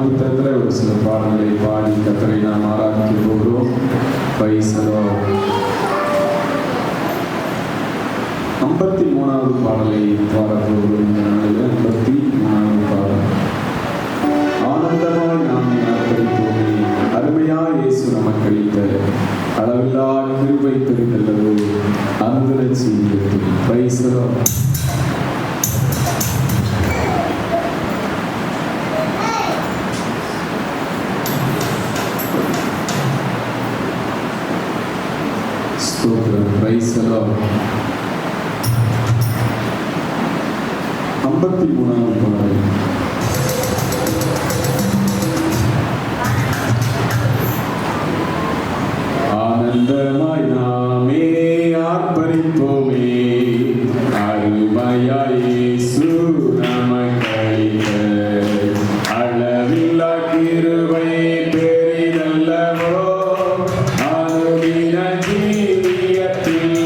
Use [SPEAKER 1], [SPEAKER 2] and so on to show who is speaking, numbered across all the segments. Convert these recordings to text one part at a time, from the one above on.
[SPEAKER 1] புத்தகத்தில் ஒரு சில பாடல்களை பாடி கர்த்தரை நாம் ஆராதிக்க போகிறோம். Price the Lord. 53வது பாடலை பாடப்போகிறோம். இந்த நாளில் 53வது பாடல். ஆனந்தமாய் நாம் ஆர்ப்பரிப்போமே, அருமையாய் இயேசு நமக்கு அளித்த அளவில்லா கிருபை பெருகல்லவோ அந்த ஜீவியத்தில். Praise the Lord. ஸ்தோத்திரம். Praise the Lord. 53வது பாடல். ஆனந்தமாய் நாமே ஆர்ப்பரிப்போமே, அருமையாய் இயேசு நமக்கு அளித்த அளவில்லா கிருபை பெரிதல்லவோ அனுதின ஜீவியத்தில்.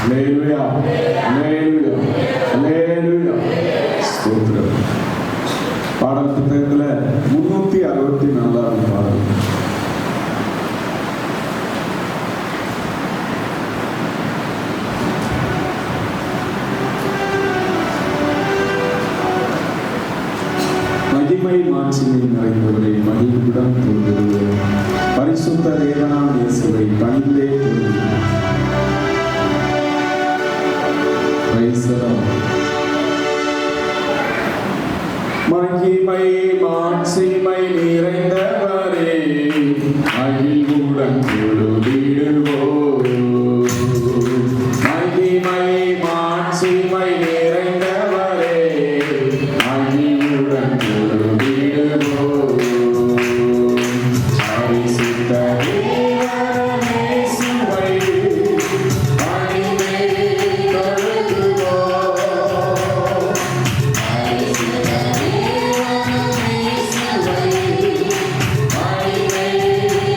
[SPEAKER 1] அல்லேலூயா, அல்லேலூயா, அல்லேலூயா. ஸ்தோத்திரம். பாடல் புத்தகத்துல 364 பாடல். மகிமை மாட்சிமை நிறைந்தவரை மகிழ்வுடன் தோன்றுகிறோம். பரிசுத்த தேவனாம் இயேசுவை பணிந்தே தோன்றுகிறோம். Praise the Lord. மகிமை மாட்சிமை நிறைந்தவரே மகிழ்வுடன் தொழுதிடுவோம். மகிமை மாட்சிமை நிறைந்தவரே மகிழ்வுடன் தொழுதிடுவோம். பரிசுத்த தேவனே இயேசுவை பணிந்தே தொழுதுவோம். பரிசுத்த தேவனே இயேசுவை பணிந்தே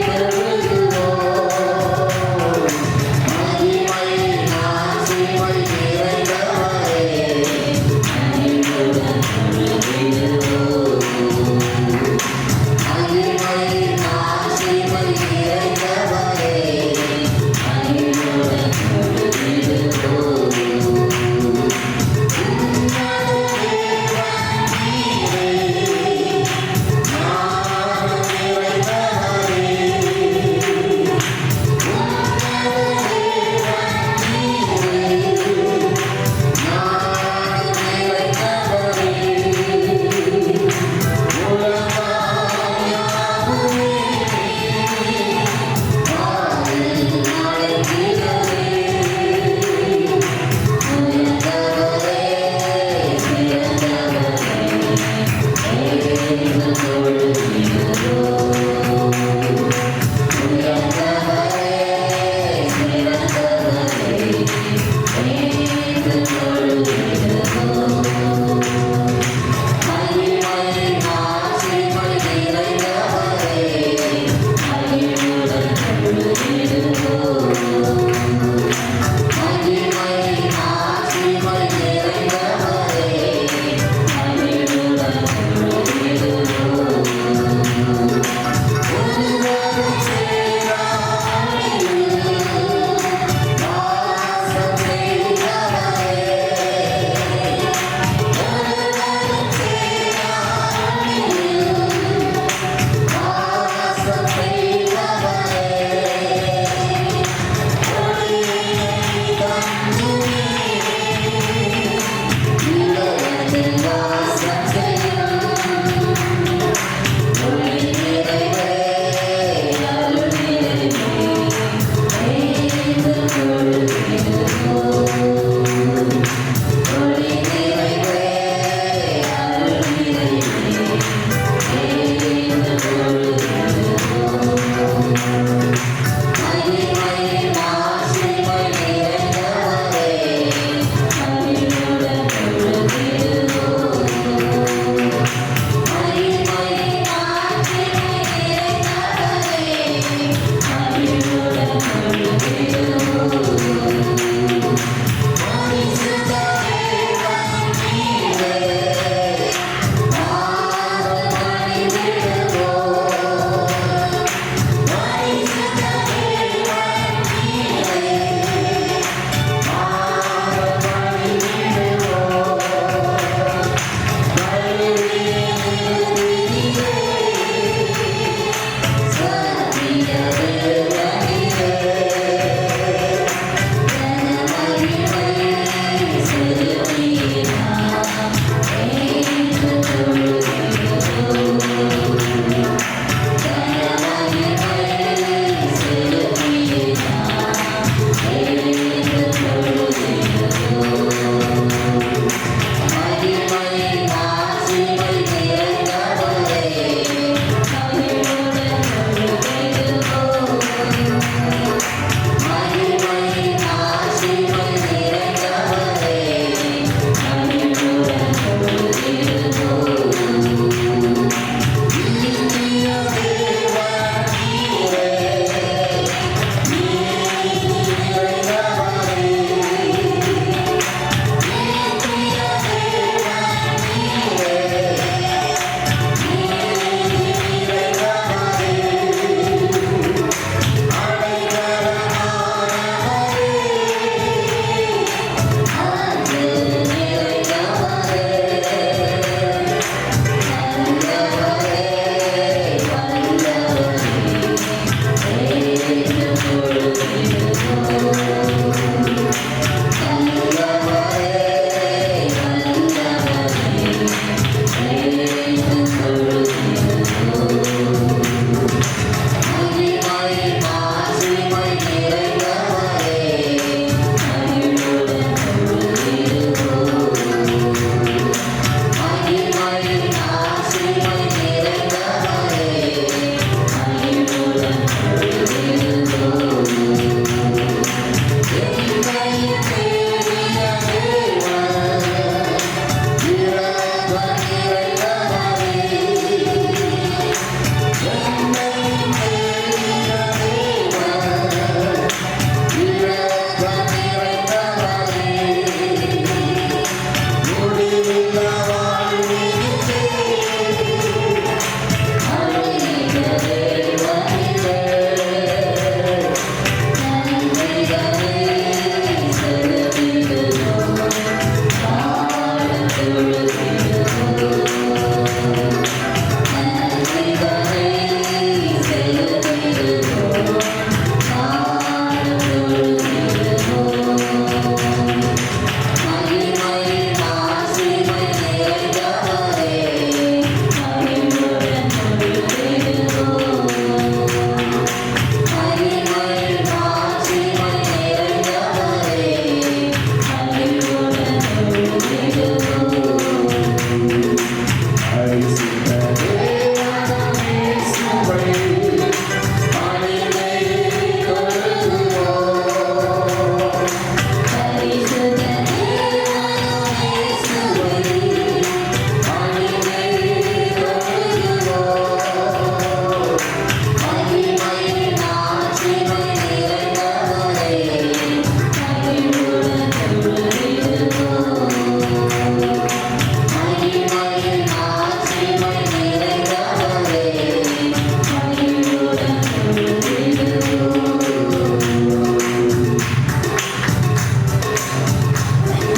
[SPEAKER 1] தொழுதுவோம்.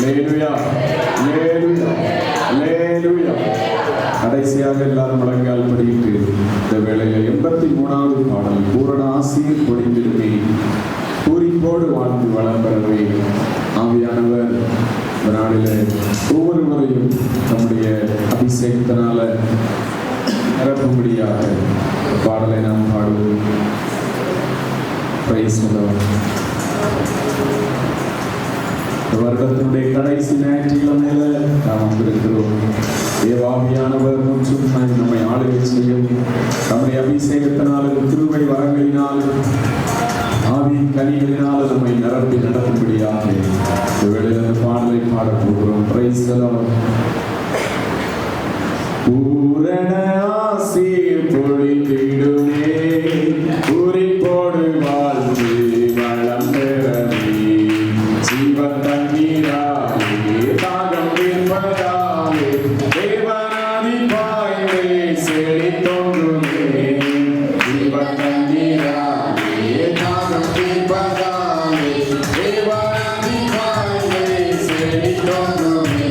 [SPEAKER 1] அல்லேலூயா, அல்லேலூயா, அல்லேலூயா. கடைசியாக எல்லாரும் முழங்கால் படியிட்டு இந்த வேளையில 83வது பாடல் பூரண ஆசீர் பொழிந்திடுமே, பூரிப்போடு வாழ்ந்து வளம் பெறவே. ஆவியானவர் இந்த நாளிலே ஒவ்வொருவரையும் நம்முடைய அபிஷேகத்தினால நிரப்பும்படியாக பாடலை நாம் பாடுவோம். Praise the Lord. வருடத்தினுடைய கடைசி ஞாயிற்றுக்கிழமையில நாம் வந்திருக்கிறோம். தேவாவியானவர் முற்றும் நம்மை ஆளுகை செய்யும். நம்முடைய அபிஷேகத்தினாலும் கிருபை வரங்களினாலும் ஆவியின் கனிகளினாலும் நம்மை நிரப்பி நடத்தும்படியாக இந்த வேளையில் பாடலை பாடப் போகிறோம். Price the Lord. பூரண ஆசீர் பொழிந்திடுமே, பூரிப்போடு வாழ்ந்து வளம் பெறவே. ஜீவன் தண்ணீராலே தாகம் தீர்ப்பதாலே தேவனாதி பாய்ந்தே செழித்தோன்றுமே. ஜீவன் தண்ணீராலே தாகம் தீர்ப்பதாலே தேவனாதி பாய்ந்தே செழித்தோன்றுமே.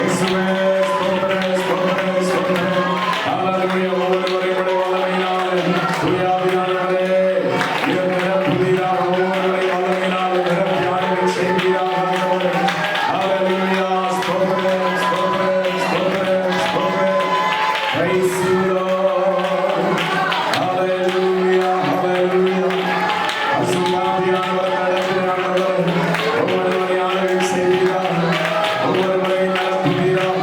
[SPEAKER 1] இயேசுவே ஸ்தோத்திரம் ஸ்தோத்திரம் ஸ்தோத்திரம். ஹalleluya. ஒவ்வொருவரையும் வல்லமையினாலே துதியாவினாலே நிரப்புவீராக. ஒவ்வொருவரையும் வல்லமையினாலே நிரப்பி ஆளுகை செய்வீராக. ஹalleluya. ஸ்தோத்திரம் ஸ்தோத்திரம் ஸ்தோத்திரம் ஸ்தோத்திரம். Praise you Lord. Hallelujah hallelujah. அசுத்தாவியானவர் நடக்கிறார். ஒவ்வொருவரையும் ஆளுகை செய்வீராக. ஒவ்வொருவரையும் நடத்துவீராக.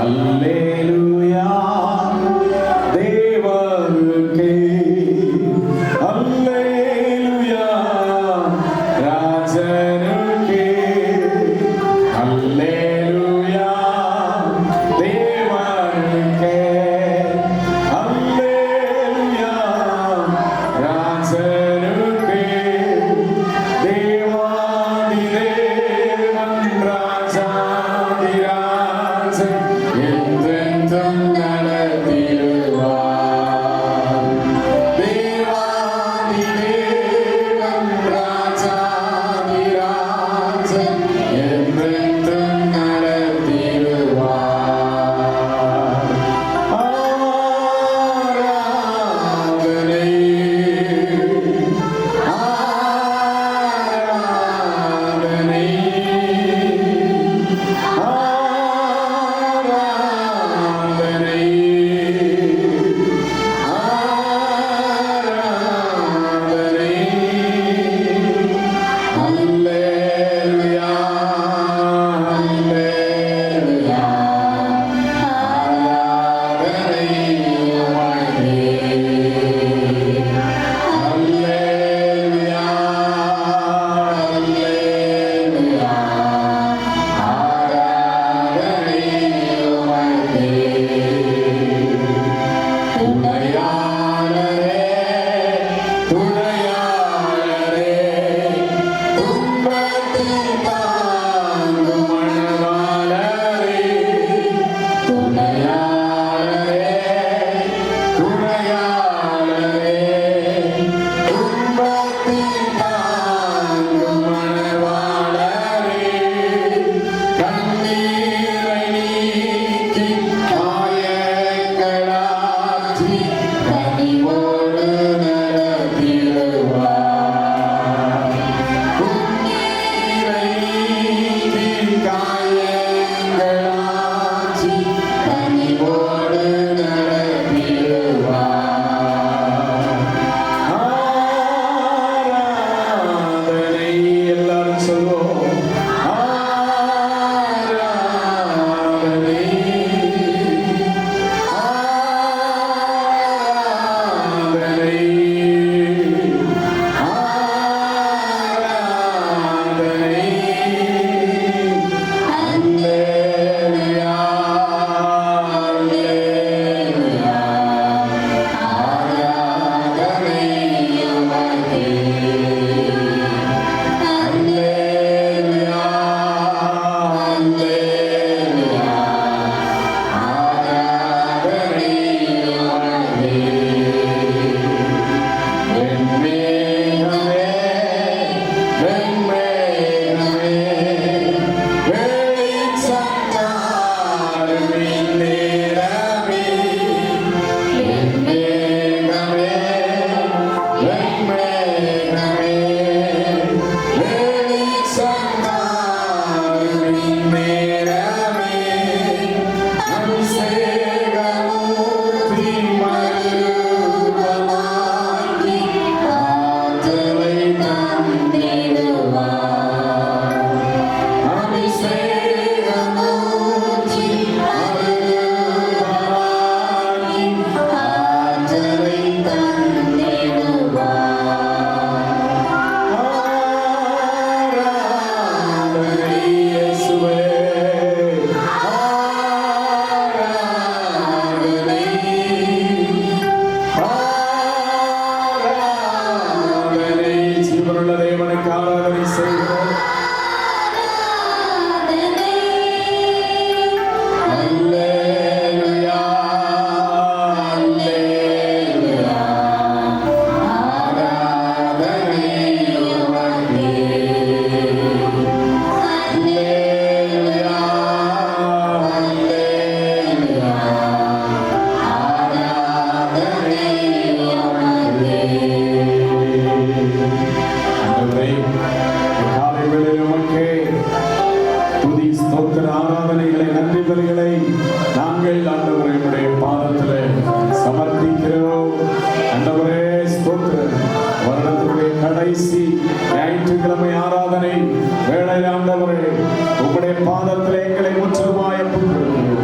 [SPEAKER 1] அல்லேலூயா தேவனுக்கே, அல்லேலூயா ராஜனுக்கே, அல்லேலூயா தேவனுக்கே, அல்லேலூயா ராஜனுக்கே, தேவாதி தேவன் ராஜாதி ராஜன் என்றென்றும் நடத்திடுவார். தேவாதி தேவன் ராஜாதி ராஜன் என்றென்றும் நடத்திடுவார். ஆராதனை ஆராதனை ஆராதனை ஆராதனை அல்லேலூயா அல்லேலூயா ஆராதனை உமக்கே, அல்லேலூயா அல்லேலூயா ஆராதனை உமக்கே. துணையாளரே துணையாளரே துன்பத்தில் தாங்கும் மணவாளரே, துணையாளரே துணையாளரே துன்பத்தில் தாங்கும் மணவாளரே, கண்ணீரை நீக்கி காயங்களாற்றி கனிவோடு நடத்திடுவார். கண்ணீரை நீக்கி காயங்களாற்றி கனிவோடு நடத்திடுவார். ஆராதனை எல்லாரும் சொல்வோம். ஆராதனை ஆராதனை ஆராதனை அல்லேலூயா அல்லேலூயா ஆராதனை உமக்கே, அல்லேலூயா அல்லேலூயா ஆராதனை உமக்கே. வெண்மேகமே வெண்மேகமே வெளிச்சம் தாரும் இந்நேரமே, வெண்மேகமே வெண்மேகமே வெளிச்சம் தாரும் இந்நேரமே, அபிஷேகமூர்த்தி மறுரூபமாக்கி ஆற்றலை தந்திடுவார். அபிஷேகமூர்த்தி மறுரூபமாக்கி ஆற்றலை தந்திடுவார். ஆராதனை இயேசுவே, ஆராதனை ஆராதனை ஜீவனுள்ள தேவனுக்கு ஆராதனை செய்கிறோம். அல்லேலூயா அல்லேலூயா ஆராதனை உமக்கே, அல்லேலூயா அல்லேலூயா ஆராதனை உமக்கே. ஆண்டவரே, காலை வேளையில் உமக்கே துதி ஸ்தோத்திர ஆராதனைகளை நன்றி பலிகளை நாங்கள் ஆண்டவரே உம்முடைய பாதத்திலே சமர்ப்பிக்கிறோம். ஆண்டவரே ஸ்தோத்திரம். வருடத்துடைய கடைசி ஞாயிற்றுக்கிழமை ஆராதனை வேளையில் ஆண்டவரே உம்முடைய பாதத்திலே எங்களை முற்றிலுமாய் ஒப்புக்கொடுக்கிறோம்.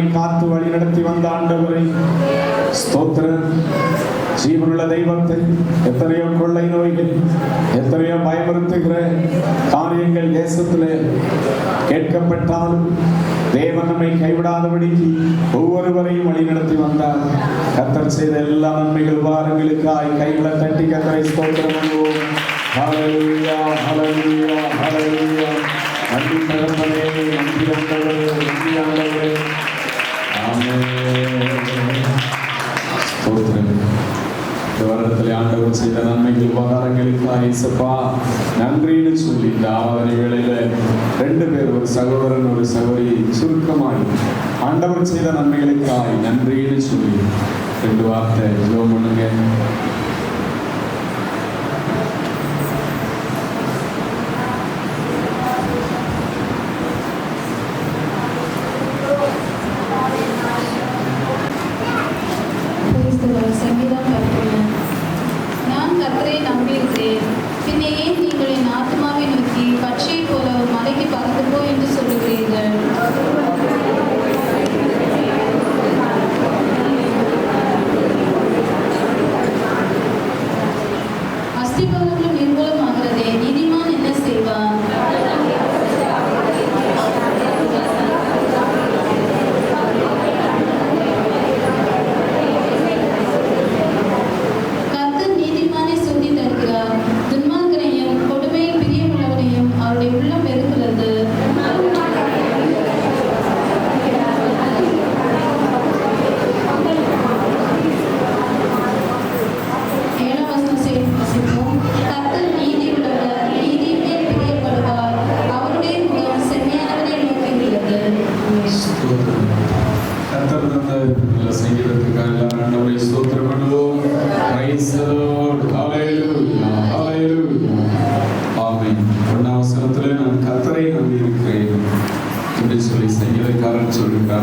[SPEAKER 1] நம்மை காத்து வழி நடத்தி வந்த ஆண்டவரை ஸ்தோத்திரம். ஜீவனுள்ள தெய்வத்தை எத்தனையோ கொள்ளை நோய்கள், எத்தனையோ பயமுறுத்துகிற காரியங்கள் தேசத்திலே கேட்கப்பட்டாலும் தேவன் நம்மை கைவிடாதபடிக்கு ஒவ்வொருவரையும் வழி நடத்தி வந்தார். கர்த்தர் செய்த எல்லா நன்மைகள் வாரங்களுக்காய் கைகளை தட்டி கர்த்தரை ஸ்தோத்திரம் பண்ணுவோம். ஹல்லேலூயா, ஹல்லேலூயா, ஹல்லேலூயா. நன்றி தகப்பனே, நன்றி ஆண்டவரே, நன்றி ஆண்டவரே. ஆமென். ஸ்தோத்திரம். இந்த வருடத்தில் ஆண்டவர் செய்த நன்மைகள் உபகாரங்களுக்காக இயேசப்பா நன்றின்னு சொல்லி இந்த ஆராதனை வேளையில 2 பேர், ஒரு சகோதரன் ஒரு சகோதரி, சுருக்கமாய் ஆண்டவர் செய்த நன்மைகளுக்காக நன்றின்னு சொல்லி 2 வார்த்தை ஜெபம் பண்ணுங்க.
[SPEAKER 2] நான் கர்த்தரை நம்பியிருக்கிறேன், பின்ன ஏன் நீங்கள் என் ஆத்மாவை நோக்கி பட்சியை போல ஒரு மலைக்கு பறந்து போ என்று சொல்லுகிறீர்கள்? அஸ்திபாரங்களும் நிர்மூலமாகிறதே, நீதிமான் என்ன செய்வான்?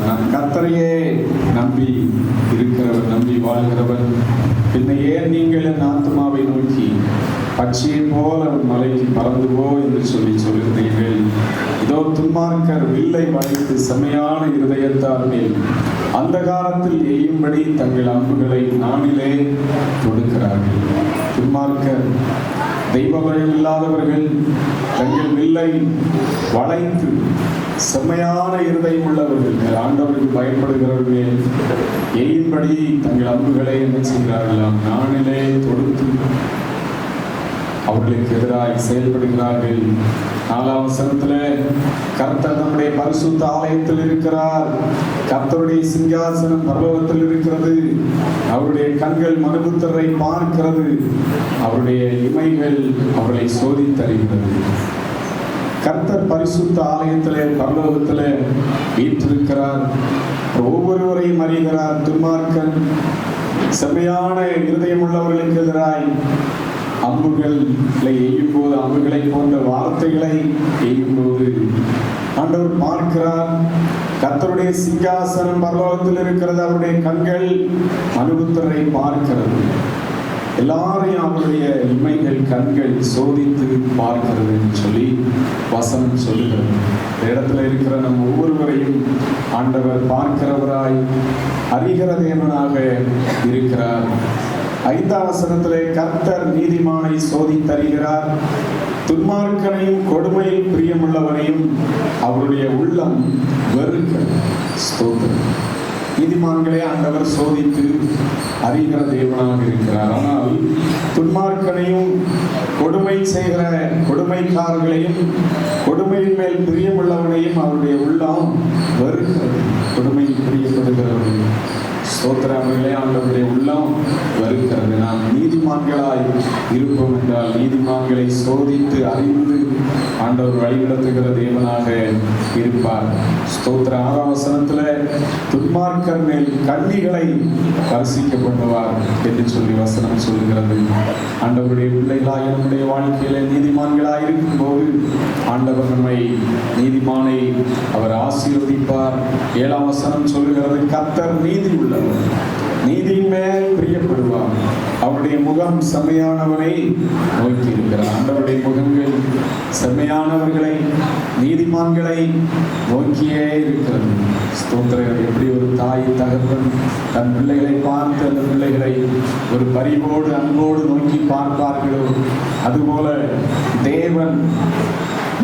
[SPEAKER 1] நான் கர்த்தரையே நம்பி இருக்கிறவர், நம்பி வாழ்கிறவர், பின்ன ஏன் நீங்கள் என் ஆத்மாவை நோக்கி பட்சியை போல மலைக்கு பறந்து போ என்று சொல்லுகிறீர்கள். இதோ துன்மார்க்கர் வில்லை வளைத்து செம்மையான இருதயத்தார் மேல் அந்த காலத்தில் எய்யும்படி தங்கள் அம்புகளை நானிலே தொடுக்கிறார்கள். துன்மார்க்கர், தெய்வபயம் இல்லாதவர்கள் தங்கள் வில்லை வளைத்து செம்மையான இருதயம் உள்ளவர்கள், ஆண்டவருக்கு பயப்படுகிறவர்கள் எய்யும்படி தங்கள் அம்புகளை என்ன செய்கிறார்களாம், நானிலே தொடுத்து அவர்களுக்கு எதிராக செயல்படுகிறார்கள். 4ஆம் வசனத்தில் கர்த்தர் நம்முடைய பரிசுத்த ஆலயத்தில் இருக்கிறார், கர்த்தருடைய சிங்காசனம் பரலோகத்தில் இருக்கிறது, அவருடைய கண்கள் மனுபுத்திரரை பார்க்கிறது, அவருடைய இமைகள் அவர்களை சோதித்தறிகிறது. கர்த்தர் பரிசுத்த ஆலயத்திலே பரலோகத்திலே வீற்றிருக்கிறார், ஒவ்வொருவரையும் அறிகிறார். துன்மார்க்கன் செம்மையான இருதயம் உள்ளவர்களுக்கு எதிராய் அம்புகளை எய்யும் போது, அம்புகளை போன்ற வார்த்தைகளை எய்யும் போது ஆண்டவர் பார்க்கிறார். கர்த்தருடைய சிங்காசனம் பரலோகத்தில் இருக்கிறது, அவருடைய கண்கள் மனுபுத்திரரை பார்க்கிறது. எல்லாரையும் அவருடைய இமைகள் கண்கள் சோதித்து பார்க்கிறது என்று சொல்லி வசனம் சொல்லுகிறது. இந்த இடத்துல இருக்கிற நம் ஒவ்வொருவரையும் ஆண்டவர் பார்க்கிறவராய் அறிகிற தேவனாக இருக்கிறார். 5ஆம் வசனத்திலே கர்த்தர் நீதிமானை சோதித்தறிகிறார், துன்மார்க்கனையும் கொடுமையில் பிரியமுள்ளவனையும் அவருடைய உள்ளம் வெறுக்கிறது. ஸ்தோத்திரம். நீதிமான்களே ஆண்டவர் சோதித்து அறிகிற தேவனாக இருக்கிறார். ஆனால் துன்மார்க்கனையும் கொடுமை செய்கிற கொடுமைக்காரர்களையும் கொடுமையின் மேல் பிரியமுள்ளவனையும் அவருடைய உள்ளம் வெறுக்கிறது. கொடுமையில் பிரியப்படுகிறவர்கள் ஸ்தோத்திரங்களே ஆண்டவருடைய உள்ளம் வருகிறது. நாம் நீதிமான்களாய் இருப்போம் என்றால் நீதிமான்களை சோதித்து அறிந்து ஆண்டவர் வழிநடத்துகிற தேவனாக இருப்பார். ஸ்தோத்திர. 6ஆம் வசனத்தில் துன்மார்க்கர் மேல் கண்ணிகளை பரிசிக்கப்படுவார் என்று சொல்லி வசனம் சொல்லுகிறது. ஆண்டவருடைய பிள்ளைகளாய் நம்முடைய வாழ்க்கையில நீதிமான்களாய் இருக்கும் போது ஆண்டவர் நம்மை நீதிமானை அவர் ஆசீர்வதிப்பார். 7ஆம் வசனம் சொல்லுகிறது, கர்த்தர் நீதி உள்ளவர், நீதியின் மேல் பிரியப்படுவார், அவருடைய முகம் செம்மையானவரை நோக்கி இருக்கிறார். ஆண்டவருடைய முகங்கள் செம்மையானவர்களை நீதிமான்களை நோக்கியே இருக்கிறது. ஸ்தோத்திரம். எப்படி ஒரு தாய் தகப்பன் தன் பிள்ளைகளை பார்த்து அந்த பிள்ளைகளை ஒரு பரிவோடு அன்போடு நோக்கி பார்ப்பார்களோ, அதுபோல தேவன்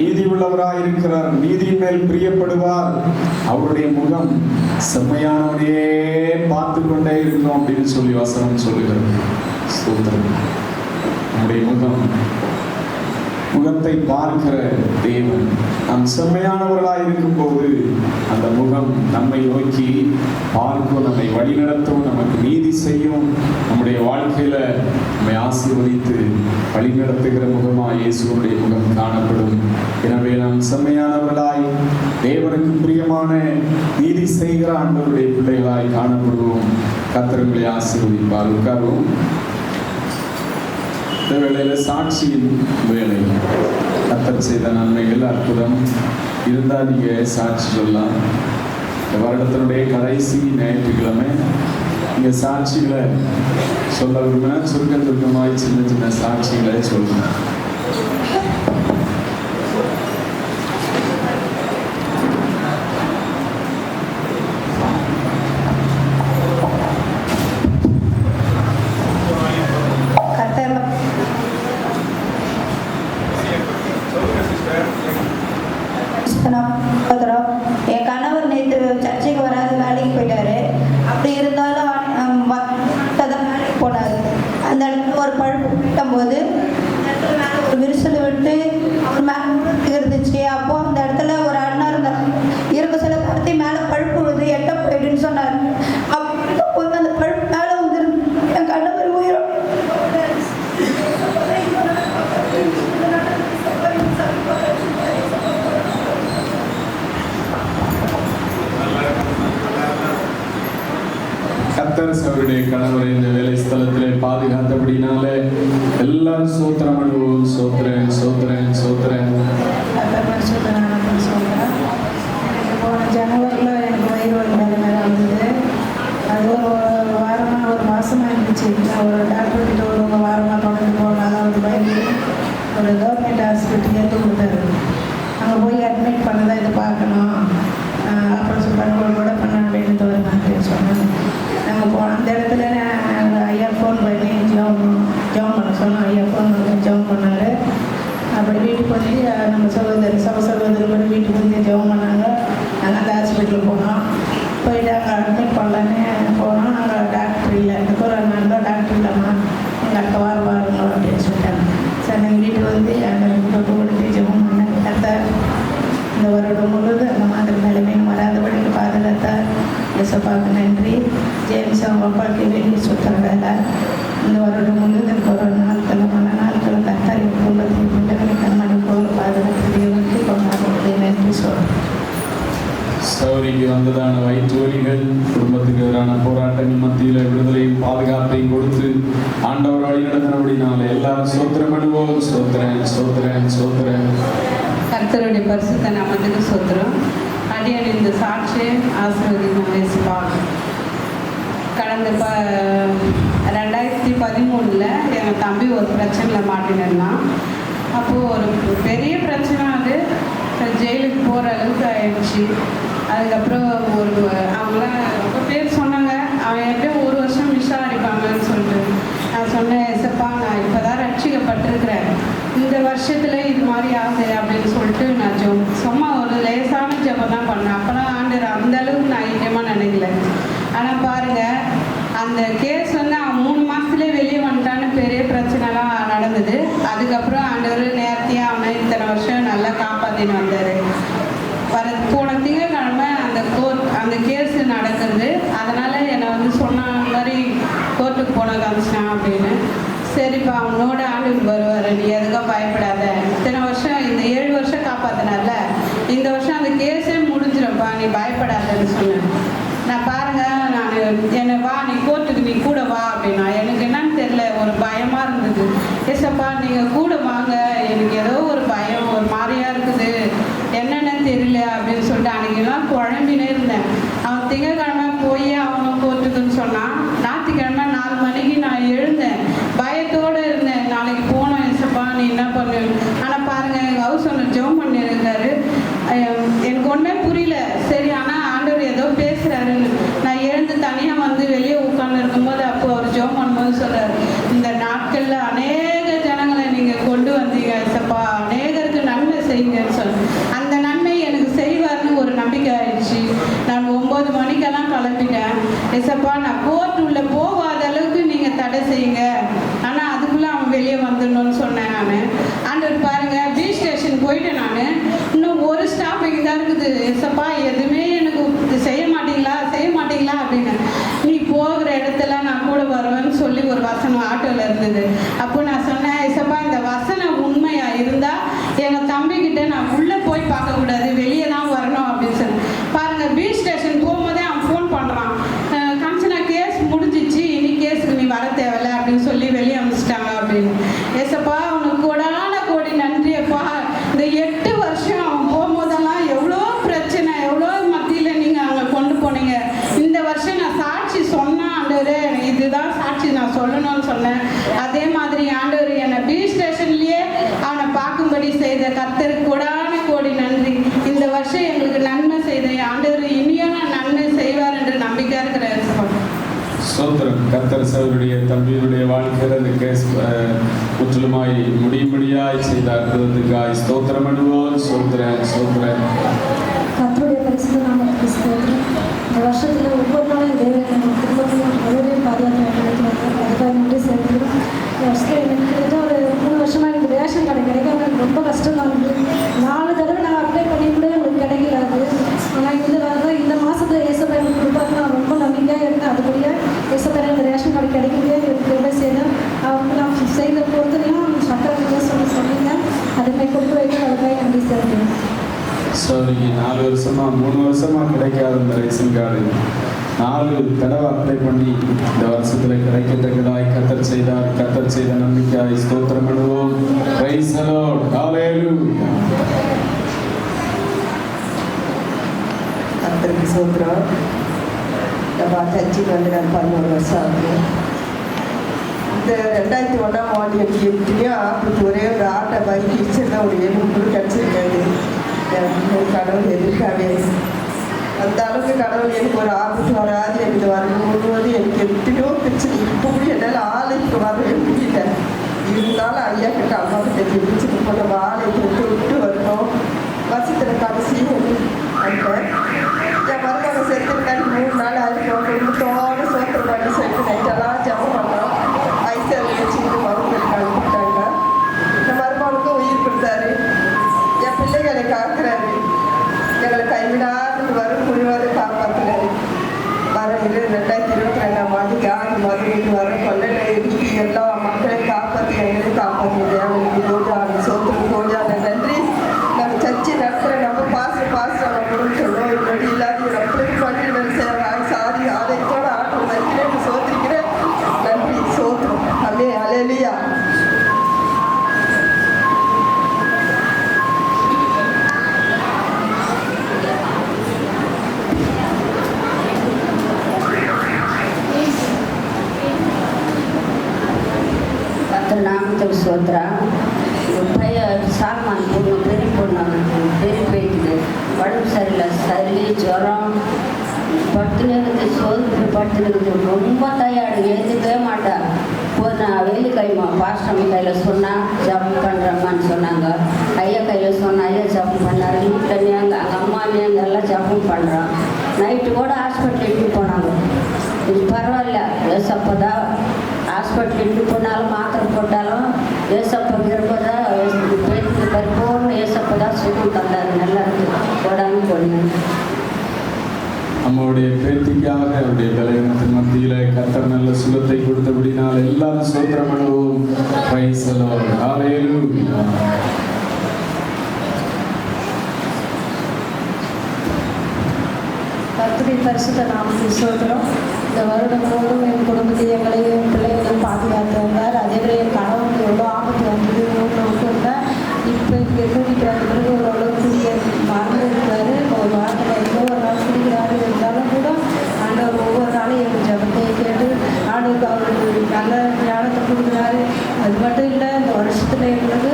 [SPEAKER 1] நீதி உள்ளவராயிருக்கிறார், நீதியின் மேல் பிரியப்படுவார், அவருடைய முகம் செம்மையானவனையே பார்த்து கொண்டே இருக்கிறோம் அப்படின்னு சொல்லி வசனம் சொல்லுகிறது. ஸ்தோத்திரம். நம்முடைய முகத்தை பார்க்கிற தேவன் நாம் செம்மையானவர்களாக இருக்கும் போது அந்த முகம் நம்மை நோக்கி பார்க்கும், நம்மை வழிநடத்தும், நமக்கு நீதி செய்யும், நம்முடைய வாழ்க்கையில நம்மை ஆசீர்வதித்து வழிநடத்துகிற முகமாய் இயேசுவுடைய முகம் காணப்படும். எனவே நாம் செம்மையானவர்களாய் தேவனுக்கு பிரியமான நீதி செய்கிற ஆண்டவருடைய பிள்ளைகளாய் காணப்படுவோம். கர்த்தர் ஆசீர்வதிப்பார். உட்கார்வோம். இந்த வேளையில சாட்சியின் வேலை. கர்த்தர் செய்த நன்மைகள் அற்புதம் இருந்தால் நீங்க சாட்சி சொல்லலாம். இந்த வருடத்தினுடைய கடைசி ஞாயிற்றுக்கிழமை நீங்க சாட்சிகளை சொல்ல விரும்பினா சுருக்கமாய் சின்ன சின்ன சாட்சிகளை சொல்லணும்.
[SPEAKER 3] என் கணவர் நேற்று சர்ச்சைக்கு வராது, வேலைக்கு போயிட்டாரு. அப்படி இருந்தாலும் வேலைக்கு போனாரு. அந்த இடத்துல ஒரு பழுப்பு விட்டும்போது ஒரு விரிசல் விட்டு அவர் மேலே இருந்துச்சு. அப்போ அந்த இடத்துல ஒரு அண்ணா இருந்தார், இருக்க சில படுத்தி மேலே பழுப்பு விழுது, எட்ட போயிடுன்னு சொன்னார். அப்போ அந்த பழுப்பு மேலே வந்து என் கணவர் உயிரோடு
[SPEAKER 1] கர்த்தர் அவருடைய கணவரை இந்த வேலை ஸ்தலத்திலே பாதுகாத்தபடினாலே எல்லாரும் சோத்திரம் அனுபவம். சோத்திரன் சோத்திரன் சோத்திரன்.
[SPEAKER 3] போன ஜனவரியில் எனக்கு வயிறு வலி மேலே வந்தது. அது ஒரு வாரமாக ஒரு மாதமாக இருந்துச்சு. ஒரு டாக்டர்கிட்ட ஒரு வாரமாக தொடர்ந்து போனாலும் ஒரு பயந்து ஒரு கவர்மெண்ட் ஹாஸ்பிட்டல் எடுத்து கொடுத்தாரு. அங்கே போய் அட்மிட் பண்ணதான் இதை பார்க்கணும், ஆப்ரேஷன் பண்ண பண்ண அப்படின்னு வருமானு சொன்னாங்க. நாங்கள் அந்த இடத்துல ஐயா ஃபோன் பண்ணி ஜெபம் பண்ண சொன்னோம். ஐயா ஃபோன் பண்ணி ஜெபம் பண்ணார். அப்படி வீட்டுக்கு வந்து நம்ம சகோதரர்கள் வீட்டுக்கு வந்து ஜெபம் பண்ணாங்க. நாங்கள் அந்த ஹாஸ்பிட்டலுக்கு போனோம். போயிட்டு அங்கே அட்மிட் பண்ணலான்னு போனோம். அங்கே டாக்டர் இல்லை, எனக்கு ஒரு நாள் தான் டாக்டர் இல்லைம்மா, எங்கள் அடுத்த வாரம் வாருங்க அப்படின்னு சொல்லிட்டாங்க. சரி, நாங்கள் வீட்டுக்கு வந்து அந்த கொடுத்து ஜெபம் பண்ணேன். கர்த்தர் இந்த வருடம் முழுவதும் அந்த மாதிரி நிலைமையும் வராதபடிக்கு பாதுகாத்தார். இயேசுவுக்கு நன்றி. ஜேம்ஸ் அவங்க அப்பாவுக்கு வேண்டி சுற்றுறதால இந்த வருடம் முழுவதும் ஒரு நாட்கள் மன நாட்கள் கர்த்தர் குடும்பத்தின் பிள்ளைகளை கண்மணி போல் பாதுகாத்து தேவனுக்கு கொண்டாடுறது நன்றி சொல்கிறேன்.
[SPEAKER 1] சௌரிக்கு வந்ததான வயிற்று வலிகள், குடும்பத்துக்கு எதிரான போராட்டங்கள் மத்தியில் விடுதலையும் பாதுகாப்பையும் கொடுத்து ஆண்டவர் வழி நடத்தினபடினால எல்லாரும் சோத்திரம் அனுபவம். சோத்திரன் சோத்திரன் சோத்திரன்.
[SPEAKER 4] கர்த்தருடைய பரிசுத்த நாமத்துக்கு சோத்திரம். அடியன் இந்த சாட்சியை ஆசீர்வதிப்பா. கடந்த 2013 எங்கள் தம்பி ஒரு பிரச்சனையில் மாட்டினான். அப்போது ஒரு பெரிய பிரச்சனை, அது ஜெயிலுக்கு போகிற அளவுக்கு ஆயிடுச்சு. அதுக்கப்புறம் அவங்களாம் ரொம்ப பேர் சொன்னாங்க, அவன் எப்படியும் 1 வருஷம் விசாரிப்பாங்கன்னு சொல்லிட்டு. நான் சொன்னேன், எசப்பா நான் இப்போ தான் ரட்சிக்கப்பட்டிருக்கிறேன், இந்த வருஷத்தில் இது மாதிரி ஆகுது அப்படின்னு சொல்லிட்டு நான் சும்மா ஒரு லேசான ஜெபம் தான் பண்ணேன். அப்போலாம் ஆண்டவர் அந்த அளவுக்கு நான் ஐக்கியமாக நினைக்கல. ஆனால் பாருங்கள், அந்த கேஸ் வந்து அவன் 3 மாதத்துலேயே வெளியே வந்துட்டான்னு பெரிய பிரச்சனைலாம் நடந்தது. அதுக்கப்புறம் ஆண்டவர் நேர்த்தியாக அவனை இத்தனை வருஷம் நல்லா காப்பாற்றின்னு வந்தார். போன திங்கட்கிழமை அந்த கேஸ் நடக்கிறது. அதனால் என்னை வந்து சொன்ன மாதிரி கோர்ட்டுக்கு போன காமிச்சான் அப்படின்னு. சரிப்பா, அவனோட ஆண்டுக்கு வருவார், நீ எதுக்கும் பயப்படாத, இத்தனை வருஷம் இந்த 7 வருஷம் காப்பாற்றினார்ல, இந்த வருஷம் அந்த கேஸே முடிஞ்சிரும்ப்பா, நீ பயப்படாதன்னு சொன்னேன். நான் பாருங்கள், நான் என்னை வா, நீ கோர்ட்டுக்கு நீ கூட வா அப்படின்னா. எனக்கு என்னன்னு தெரியல, ஒரு பயமாக இருந்தது. ஏசப்பா நீங்கள் கூட வாங்க, எனக்கு ஏதோ ஒரு பயம், ஒரு மாதிரியாக இருக்குது, என்னென்னு தெரியல அப்படின்னு சொல்லிட்டு அன்றைக்கெல்லாம் குழம்பினே இருந்தேன். அவன் திங்கக்கிழமை போய் அவனும் கோர்ட்டுக்குன்னு சொன்னான். ஞாயிற்றுக்கிழமை 4 மணிக்கு நான் எழுந்தேன், பயத்தோடு இருந்தேன். நாளைக்கு போனோம் ஏசப்பா, நீ என்ன பண்ணு. ஆனால் பாருங்கள், எங்கள் ஹவுஸ் ஓனர் ஜெபம் பண்ணியிருக்காரு. எனக்கு ஒன்றுமே புரியல. சரி, ஆனால் ஆண்டவர் ஏதோ ஏசப்பா நான் கோர்ட் உள்ள போகாத அளவுக்கு நீங்கள் தடை செய்யுங்க, ஆனால் அதுக்குள்ளே அவன் வெளியே வந்துடணும்னு சொன்னேன் நான். ஆண்டவர் பாருங்க, பி ஸ்டேஷன் போயிட்டேன் நான். இன்னும் ஒரு ஸ்டாப்பிங் தான் இருக்குது. ஏசப்பா எதுவுமே எனக்கு செய்ய மாட்டீங்களா அப்படின்னு. நீ போகிற இடத்துல நான் கூட வருவேன்னு சொல்லி ஒரு வசனம் ஆட்டோவில் இருந்தது. அப்போ நான் சொன்னேன், ஏசப்பா இந்த வசனம் உண்மையா இருந்தா எங்கள் தம்பிக்கிட்ட நான் உள்ளே போய் பார்க்கக்கூடாது, வெளியே தான் வரணும் அப்படின்னு சொன்னேன். பாருங்க, பி ஸ்டேஷன் போகும்போதே அவன் ஃபோன் பண்ணுறான், காஞ்சனா கேஸ் முடிஞ்சிச்சு, இனி கேஸுக்கு நீ வர தேவையில்ல அப்படின்னு சொல்லி வெளியே அனுப்பிச்சிட்டாங்க அப்படின்னு. ஏசப்பா உனக்கு கோடி நன்றியப்பா. இந்த 8 வருஷம் அவன் போகும்போதெல்லாம் எவ்வளோ பிரச்சனை, எவ்வளோ மத்தியில் நீங்கள் அங்கே கொண்டு போனீங்க. இந்த வருஷம் நான் சாட்சி சொன்னேன் ஆண்டவரே, இதுதான் சாட்சி நான் சொல்லணும்னு சொன்னேன். அதே மாதிரி ஆண்டவர் என்னை பி ஸ்டேஷன்லேயே அவனை பார்க்கும்படி செய்த கர்த்தருக்கு கோடி நன்றி. இந்த வருஷம் எங்களுக்கு நன்மை செய்த ஆண்டவர் இனியும் நன்மை செய்வார் என்று நம்பிக்கை இருக்கிறேன்.
[SPEAKER 1] சோத்திரம். கர்த்தர் சகோதரிய தம்பியுடைய வாழ்க்கையில் இந்த கேஸ் முற்றிலுமாய் முடியும்படியாய் செய்த அற்புதத்துக்காய் ஸ்தோத்திரம் பண்ணுவோம். சோத்திரம்.
[SPEAKER 5] கர்த்தருடைய பரிசுத்த நாமத்துக்கு ஸ்தோத்திரம். இந்த வருஷத்தில் ஒவ்வொரு நாளும் தேவன் நம்ம குடும்பத்தையும் அவருடைய பாதுகாப்பு அதுக்காக நன்றி செலுத்துகிறோம். இந்த வருஷத்தில் எனக்கு கிட்டத்தட்ட ஒரு 3 வருஷமாக எனக்கு ரேஷன் கடை கிடைக்காம எனக்கு ரொம்ப கஷ்டமாக இருந்தது. 4 தடவை நான் அப்ளை பண்ணி கூட எனக்கு கிடைக்கல. ஆனால் இந்த மாதத்தில் ஏசப்பா எனக்கு கொடுப்பாங்க. நான் ரொம்ப நம்பிக்கையாக இருந்தேன். அதுக்குரிய ஏசப்பா எனக்கு ரேஷன் கடை கிடைக்கவே எனக்கு ரொம்ப செய்தேன். அவருக்கு நான் செய்த பொறுத்தனையும் சக்கரை சொன்னீங்க. அதுமாதிரி கொடுத்து வைக்க அதுக்காக நன்றி செலுத்துகிறேன்.
[SPEAKER 1] ஸோ இன்னைக்கு 4 வருஷமா 3 வருஷமா கிடைக்காத இந்த ரேஷன் கார்டு 4 தடவை அப்ளை பண்ணி இந்த வருஷத்தில் கிடைக்கத்தக்கதாய் கர்த்தர் செய்த நம்பிக்கையாய் ஸ்தோத்திரம் பண்ணுவோம். Praise the Lord. ஹல்லேலூயா.
[SPEAKER 6] கர்த்தருக்கு ஸ்தோத்திரம். நம்ம சர்ச்சுக்கு வந்து நான் 11 வருஷம் ஆகுது. இந்த 2001ஆம் ஆண்டு எனக்கு எப்படியோ ஆபத்து, ஒரே ஒரு ஆட்டை பைக் இடிச்சிருந்தா ஒரு 7 கிடச்சிருக்காது. கடவுள் எதிர்க்காவே அந்த அளவுக்கு கடவுள் எனக்கு ஒரு ஆபத்து வராது. எனக்கு வரும்போது எனக்கு எப்படியோ பிரச்சனை. இப்போ கூட என்னால் ஆலயத்துக்கு வரவே முடியல. இருந்தாலும் ஐயா கிட்ட அம்மா கிட்ட பிடிச்சிட்டு போய் நம்ம ஆலயத்தில் விட்டு வரணும். வருஷத்தில் கடைசி அனுப்பேன். என் மருமக செத்துருக்காரு. 3 நாள் ஆயிருக்கும். குடும்பத்தோடு சோத்திரம் பண்ணி சேர்த்து நைட்டெல்லாம் ஜபம் பண்ணோம். ஐசிஎல் வச்சுக்கிட்டு மருமகளுக்கு அனுப்பிட்டாங்க. என் மருமகளுக்கும் உயிர் கொடுத்தாரு. என் பிள்ளைகளை காக்குறாரு. எங்களை கைவிடாது வரும் முடிவாது காப்பாற்றுறாரு. வர 2022ஆம் ஆண்டுக்கு ஆண்டு மதுரைக்கு வர கொள்ளை இருக்கு. எல்லா மக்களையும் காப்பாற்றி எங்களையும் காப்பாற்றுறது அவங்களுக்கு கோஜான சோத்திரம் கோஜான நன்றி. நம்ம சர்ச்சை நடத்துகிற நம்ம பாச நம்ம சொல்லுவோம். இப்படி இல்லாத நம்மளுக்கு பள்ளிகள் சேவாய் சாதி ஆலயத்தோட ஆட்டம் வைக்கிறேன் சோத்திருக்கிறேன். நன்றி சோத்திரம். அல்லேலூயா.
[SPEAKER 7] நாமத்துக்கு சோத்ரா. பையன் சால்மான் பொண்ணு பெரிய போயிட்டுது. உடம்பு சரியில்லை, சளி ஜுரம் படுத்துனுக்குது. சோதனை படுத்துனுக்குது. ரொம்ப தயாடு, எழுந்துக்கவே மாட்டா. நான் வெள்ளிக்கிழமை பாஸ்டர் கையில் சொன்னால் ஜபம் பண்ணுறம்மான்னு சொன்னாங்க. ஐயா கையில் சொன்னால் ஐயா ஜபம் பண்ணார். வீட்டில் அங்கே அம்மா எல்லாம் ஜபம் பண்ணுறான். நைட்டு கூட ஹாஸ்பிட்டல் இட்டு போனாங்க. இது பரவாயில்ல, ஏசப்பா தான் ஹாஸ்பிட்டல் இட்டு போனாலும் மாத்திரை போட்டாலும் ஏசப்பா இருப்பதா பேருக்கு பரிபூர்ண ஏசப்பா தான் சுகம் தந்தார். நல்லா இருக்கு. போடாமல் போடுங்க.
[SPEAKER 1] நம்முடைய பேத்திக்காக அவருடைய பலவீனத்தின் மத்தியில் கர்த்தர் நல்ல சுகத்தை கொடுத்தபடினால் எல்லாரும் ஸ்தோத்திரம் பண்ணுவோம். Praise the Lord. ஹல்லேலூயா.
[SPEAKER 5] கர்த்தருடைய பரிசுத்த நாமத்துக்கு ஸ்தோத்திரம். இந்த வருடம் முழுவதும் என் குடும்பத்தை எங்களையும் பிள்ளைகளையும் பாதுகாத்து வந்தார். அதே மாதிரி என் கணவனுக்கு எவ்வளோ ஆபத்து வந்தது வீட்டில் விட்டு வந்தார். இப்போ இங்கே கூட்டிகிட்டு வந்த பிறகு ஓரளவு குடிக்க மறந்து இருக்கிறாரு. ஒரு வாரத்தில் ஒவ்வொரு நாள் குடிக்கிறாரு. இருந்தாலும் கூட ஆண்டவர் ஒவ்வொரு நாளும் எங்கள் ஜபத்தை கேட்டு ஆண்டவருக்கு அவருக்கு நல்ல ஞானத்தை கொடுக்குறாரு. அது மட்டும் இல்லை, இந்த வருஷத்தில் எங்களுக்கு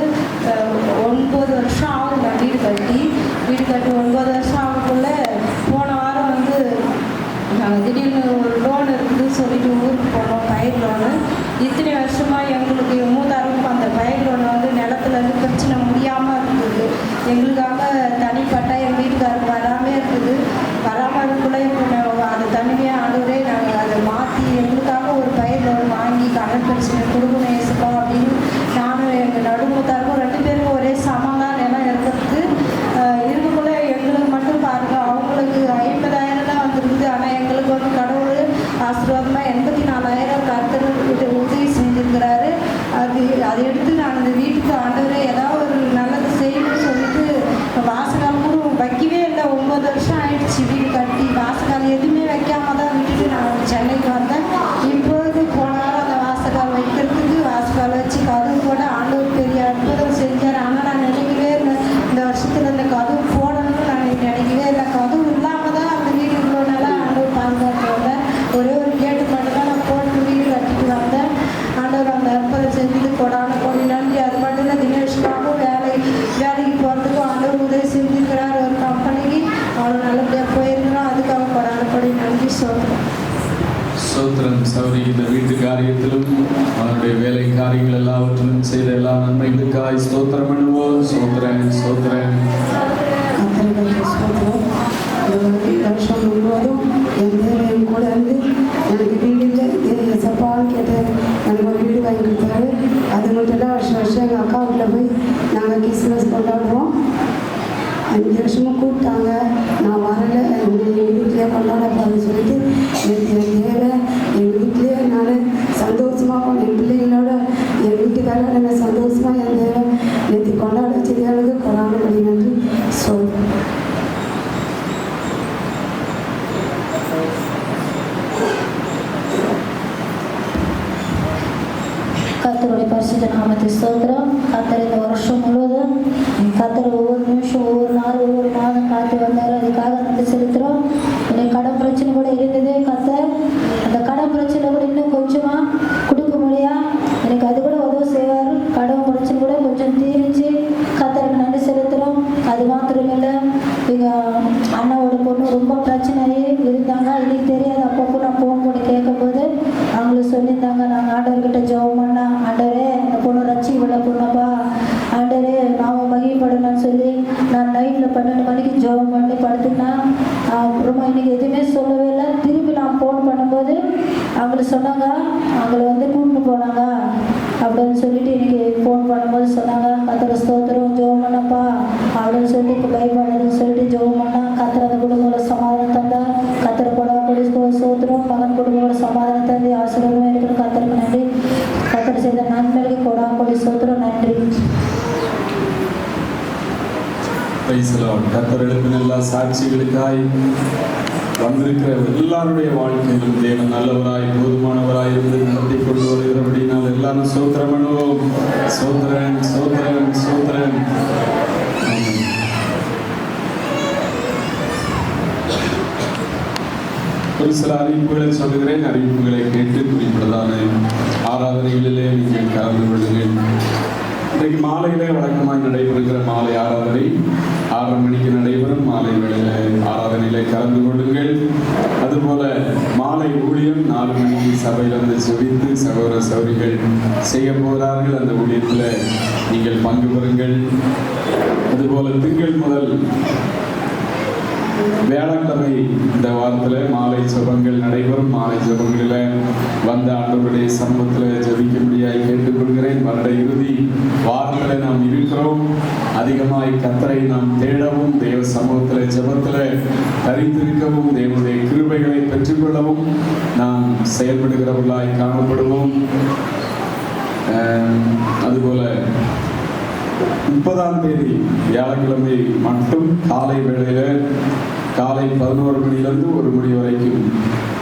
[SPEAKER 5] 9 வருஷம் ஆகும். நான் வீடு கட்டி 9 வருஷம் ஆகக்குள்ள போன வாரம் வந்து நாங்கள் திடீர்னு ஒரு லோன் இருக்குதுன்னு சொல்லிட்டு ஊருக்கு போனோம். பயிர் லோனு. இத்தனை வருஷமாக எங்களுக்கு மூதாருக்கும் அந்த பயிர் லோன் வந்து நிலத்துலேருந்து பிரச்சனை முடியாமல் இருக்குது. எங்களுக்காக தனிப்பட்ட எங்கள் வீட்டுக்காரருக்கு வராமல் இருக்குது. வராமல் இருக்குள்ள இப்போ அந்த தனிமையாக ஆண்டவரே நாங்கள்
[SPEAKER 3] ஆசீர்வாதமாக 84,000 கர்த்தர்கிட்ட உதவி செஞ்சுருக்கிறாரு. அதை எடுத்து நான் அந்த வீட்டுக்கு ஆண்டவரே ஏதாவது ஒரு நல்லது செய்யணும்னு சொல்லிட்டு வாசகால் கூட வைக்கவே இல்லை. 9 வருஷம் ஆயிடுச்சு வீடு கட்டி. வாசகால் எதுவுமே வைக்காம தான் விட்டுட்டு நான் சென்னைக்கு வந்தேன். இப்போது போனாலும் அந்த வாசகால் வைக்கிறதுக்கு வாசகால் வச்சு கதவு கூட ஆண்டவர் பெரிய அற்புதம் செஞ்சார். ஆனால் நான் நினைக்கவே இல்லை இந்த வருஷத்தில் இந்த கதவு போடணும்னு நான் நினைக்கவே இல்லை. கதவு இல்லாமல் தான் அந்த வீடு இவ்வளோ நாளாக ஆண்டவர் பாதுகாத்து வந்தேன். ஒரே ஒரு கேட்டு மட்டும் தான் நான் போட்டு வீடு கட்டிட்டு வந்தேன். ஆண்டவர் அந்த அற்புதம் செஞ்சது கொடான கொடி நன்றி. அது மட்டும் இல்லை, தினேஷ்காகவும் வேலைக்கு போகிறதுக்கும் ஆண்டவர் உதவி செஞ்சுருக்கிறார். ஒரு கம்பெனிக்கு அவ்வளோ நல்லபடியாக போயிருக்கிறோம். அதுக்காக கொடான கொடி நன்றி சொல்கிறேன்.
[SPEAKER 1] சோத்திரம் சௌரி. இந்த வீட்டு காரியத்திலும் அவருடைய வேலை காரியங்கள் எல்லாவற்றிலும் செய்த எல்லா நன்மைகளுக்காய் ஸ்தோத்திரம் பண்ணுவோம். சோத்திரன் சோத்திரன்.
[SPEAKER 3] கத்தரிகளுக்கு ஸ்தோத்திரம். இந்த வருஷம் முழுவதும் என் தேவையும் கூட இருந்து எனக்கு வீடு இல்லை, எசப்பான்னு கேட்டேன். எனக்கு ஒரு வீடு வாங்கி கொடுத்தாரு. அது மட்டும் இல்லை, வருஷம் எங்கள் அக்கா வீட்டில் போய் நாங்கள் கிறிஸ்மஸ் கொண்டாடுவோம். 5 வருஷமும் கூப்பிட்டாங்க, நான் வரலை. எங்கள் வீட்டிலே கொண்டாட போகிறேன்னு சொல்லிட்டு என் தேவை என் வீட்டிலே நான் சந்தோஷமாக என் பிள்ளைங்களோட என் வீட்டுக்காரங்க என்ன சந்தோஷமாக என் தேவை நேற்று கொண்டாட வச்சது எனக்கு கொண்டாடப்படி நன்றி சொல்கிறேன்.
[SPEAKER 5] கர்த்தருடைய பரிசுத்த நாமத்துக்கு ஸ்தோத்திரம். கர்த்தர் இந்த வருஷம் முழுவதும் கர்த்தர் ஒவ்வொரு நிமிஷம், ஒவ்வொரு நாள், ஒவ்வொரு மாதம் காத்து வந்தார். அதுக்காக நன்றி செலுத்துகிறோம். எனக்கு கடன் பிரச்சனை கூட இருந்தது. கர்த்தர் அந்த கடன் பிரச்சனை கூட இன்னும் கொஞ்சமாக கொடுக்க முடியா எனக்கு அது கூட உதவி செய்வார். கடன் பிரச்சனை கூட கொஞ்சம் தீர்ந்துச்சு. கர்த்தருக்கு நன்றி செலுத்துகிறோம். அது மாத்திரமில்லை, எங்கள் அண்ணாவோட பொண்ணு ரொம்ப பிரச்சனையே இருந்தாங்க. எனக்கு தெரியாது. அப்பப்போ நான் ஃபோன் பண்ணி கேட்கும்போது அவங்களுக்கு சொல்லியிருந்தாங்க, நாங்கள் ஆண்டவர்கிட்ட ஜெபம் பண்ணா, ஆண்டவரே அந்த பொண்ணு ரச்சி உள்ள பொண்ணப்பா, ஆண்டவரே நாம மகிழ்ப்படணும்னு சொல்லி நான் நைட்டில் 12 மணிக்கு ஜெபம் பண்ணி படுத்துக்கினா. அப்புறமா இன்னைக்கு எதுவுமே சொல்லவே இல்லை. திருப்பி நான் ஃபோன் பண்ணும்போது அவங்களுக்கு சொன்னாங்க, அவங்கள கூப்பிட்டு போனாங்க அப்படின்னு சொல்லிட்டு இன்னைக்கு ஃபோன் பண்ணும்போது சொன்னாங்க, கத்திர ஸ்தோத்திரம் ஜெபம் பண்ணப்பா அப்படின்னு சொல்லி இப்போ பயப்படுறதுன்னு சொல்லிட்டு ஜெபம் பண்ணா. கத்திர அந்த குடும்பங்களோட சமாதானம் தந்தா. கத்திர கொடா கொடி ஸ்தோத்திரம். மகன் குடும்பங்களோட சமாதானம் தந்து ஆசீர்வாதமாக இருக்கணும். கத்திரக்கு நன்றி. கத்திர செய்த நன்மைக்கு கொடா கொடி ஸ்தோத்திரம் நன்றி.
[SPEAKER 1] கர்த்தர் எழுப்பின எல்லா சாட்சிகளுக்காய் வந்திருக்கிற எல்லாருடைய வாழ்க்கையிலும் தேவன் நல்லவராய் போதுமானவராய் இருந்து நடத்தி கொண்டு வருகிறபடினால் எல்லாரும் சோத்திரம் பண்ணுவோம். சோத்திரன் சோத்திரன் சோத்திரன். ஒரு சில அறிவிப்புகளை சொல்லுகிறேன். அறிவிப்புகளை கேட்டு குறிப்பிடதான ஆராதனைகளிலே நீங்கள் கலந்து கொள்ளுங்கள். இன்றைக்கு மாலையிலே வழக்கமாக நடைபெறுகிற மாலை ஆராதனை 6:30 மணிக்கு நடைபெறும். மாலை வேளையிலே ஆராதனையிலே கலந்து கொள்ளுங்கள். அதுபோல மாலை ஊழியம் 4 மணிக்கு சபையிலிருந்து செவித்து சகோதர சகோதரிகள் செய்ய போகிறார்கள். அந்த ஊழியத்தில் நீங்கள் பங்கு பெறுங்கள். அதுபோல திங்கள் முதல் வியாழக்கிழமை இந்த வாரத்தில் மாலை ஜெபங்கள் நடைபெறும். மாலை ஜெபங்களில் வந்த ஆண்டவருடைய சமூகத்தில் ஜெபிக்கும்படியாய் கேட்டுக்கொள்கிறேன். வருட இறுதி வாரத்தில் நாம் இருக்கிறோம். அதிகமாய் கர்த்தரை நாம் தேடவும், தேவ சமூகத்தில் ஜெபத்தில் தரித்திருக்கவும், தேவனுடைய கிருபைகளை பெற்றுக்கொள்ளவும் நாம் செயல்படுகிறவர்களாய் காணப்படுவோம். அதுபோல 30ஆம் தேதி வியாழக்கிழமை மட்டும் காலை வேளையில் காலை 11 மணியிலிருந்து 1 மணி வரைக்கும்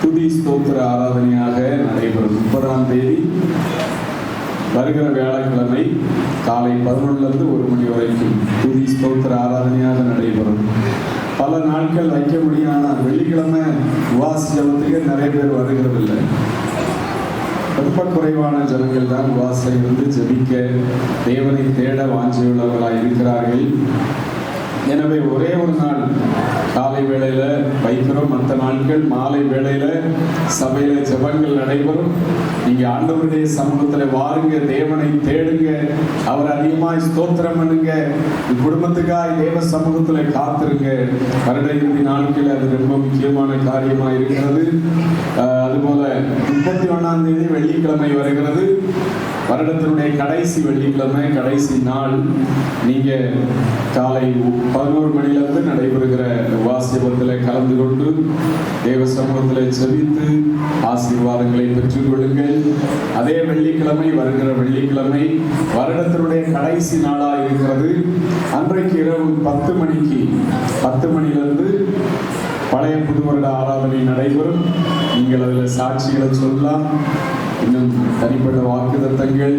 [SPEAKER 1] துதி ஸ்தோத்திர ஆராதனையாக நடைபெறும். 30ஆம் தேதி வருகிற வியாழக்கிழமை காலை 11லிருந்து 1 மணி வரைக்கும் துதி ஸ்தோத்திர ஆராதனையாக நடைபெறும். பல நாட்கள் வைக்க முடியாத வெள்ளிக்கிழமை உபவாச ஜெபத்துக்கு நிறைய பேர் வருகிறதில்லை. ரொம்ப குறைவான ஜனங்கள் தான் உபவாசம் இருந்து ஜெபிக்க, தேவனை தேட வாஞ்சியுள்ளவர்களாக இருக்கிறார்கள். எனவே ஒரே ஒரு நாள் காலை வேளையில வைக்கிறோம். மற்ற நாட்கள் மாலை வேளையில சபையில ஜெபங்கள் நடைபெறும். நீங்க ஆண்டவருடைய சமூகத்துல வாருங்க, தேவனை தேடுங்க, அவர் அதிகமாய் ஸ்தோத்திரம் பண்ணுங்க, குடும்பத்துக்காய் தேவ சமூகத்துல காத்திருங்க. வருட இறுதி நாட்கள் அது ரொம்ப முக்கியமான காரியமா இருக்கிறது. அதுபோல 31ஆம் தேதி வெள்ளிக்கிழமை வருகிறது. வருடத்தினுடைய கடைசி வெள்ளிக்கிழமை, கடைசி நாள். நீங்க காலை 11 மணியிலிருந்து நடைபெறுகிற வாசியபத்தில் கலந்து கொண்டு தேவ சமூகத்தில் செபித்து ஆசீர்வாதங்களை பெற்றுக் கொள்ளுங்கள். அதே வெள்ளிக்கிழமை, வருகிற வெள்ளிக்கிழமை வருடத்தினுடைய கடைசி நாளாக இருக்கிறது. அன்றைக்கு இரவு 10 மணிக்கு 10 மணியிலிருந்து பழைய புது வருட ஆராதனை நடைபெறும். நீங்கள் அதில் சாட்சிகளை சொல்லலாம். இன்னும் தனிப்பட்ட வாக்குத்தத்தங்கள்,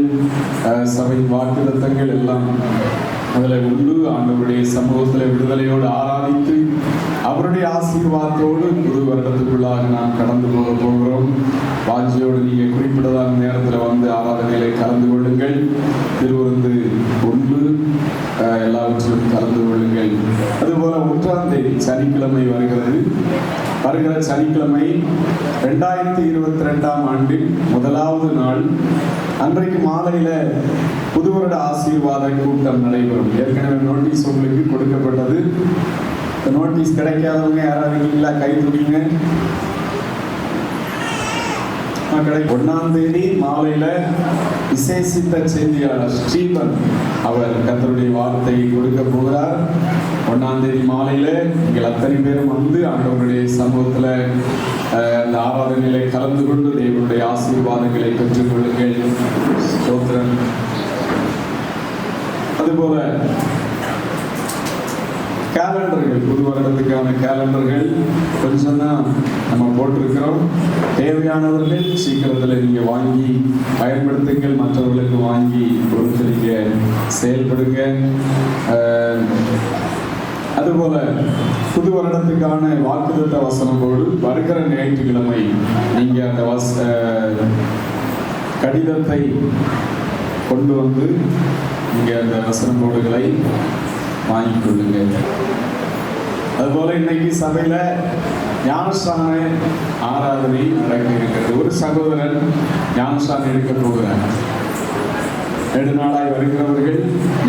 [SPEAKER 1] சபை வாக்குத்தத்தங்கள் எல்லாம் அதில் உண்டு. ஆண்டவருடைய சமூகத்தில் விடுதலையோடு ஆராதித்து அவருடைய ஆசீர்வாதத்தோடு புது வருடத்துக்குள்ளாக நாம் கடந்து போகிறோம். வாஞ்சியோடு நீங்கள் குறிப்பிட்டதான நேரத்தில் வந்து ஆராதனையிலே கலந்து கொள்ளுங்கள். திருவிருந்து உண்டு, எல்லாவற்றிலும் கலந்து கொள்ளுங்கள். அதுபோல 1ஆம் தேதி சனிக்கிழமை வருகிறது. வருகிற சனிக்கிழமை 2022ஆம் ஆண்டின் 1வது நாள். அன்றைக்கு மாலையில் புது வருட ஆசீர்வாத கூட்டம் நடைபெறும். ஏற்கனவே நோட்டீஸ் உங்களுக்கு கொடுக்கப்பட்டது. நோட்டீஸ் கிடைக்காதவங்க யாராவது இருக்கீங்களா? கை தூக்கிங்க. 1ஆம் தேதி மாலையில விசேஷித்த செய்தியாளர் ஸ்டீபன் அவர் கர்த்தருடைய வார்த்தையை கொடுக்க போகிறார். 1ஆம் தேதி மாலையில நீங்கள் அத்தனை பேரும் வந்து ஆண்டவருடைய சமூகத்துல அந்த ஆராதனையிலே கலந்து கொண்டு தேவனுடைய ஆசீர்வாதங்களை பெற்றுக் கொள்ளுங்கள். ஸ்தோத்திரம். அதுபோல கேலண்டர்கள், புது வருடத்துக்கான கேலண்டர்கள் கொஞ்சம் தான் நம்ம போட்டிருக்கிறோம். தேவையானவர்கள் சீக்கிரத்தில் நீங்கள் வாங்கி பயன்படுத்துங்கள். மற்றவர்களுக்கு வாங்கி கொடுத்து நீங்கள் செயல்படுங்க. அதுபோல புது வருடத்துக்கான வாக்குத்தத்த வசனங்களோடு வருகிற ஞாயிற்றுக்கிழமை நீங்கள் அந்த கடிதத்தை கொண்டு வந்து நீங்கள் அந்த வசனங்களோடுகளை வாங்கிக் கொள்ளுங்க. அதுபோல இன்னைக்கு சபையில ஞானஸ்தான ஆராதனை நடக்க இருக்கிறது. ஒரு சகோதரன் ஞானஸ்தானம் எடுக்க போகிறார். 2 நாளாய் வருகிறவர்கள்,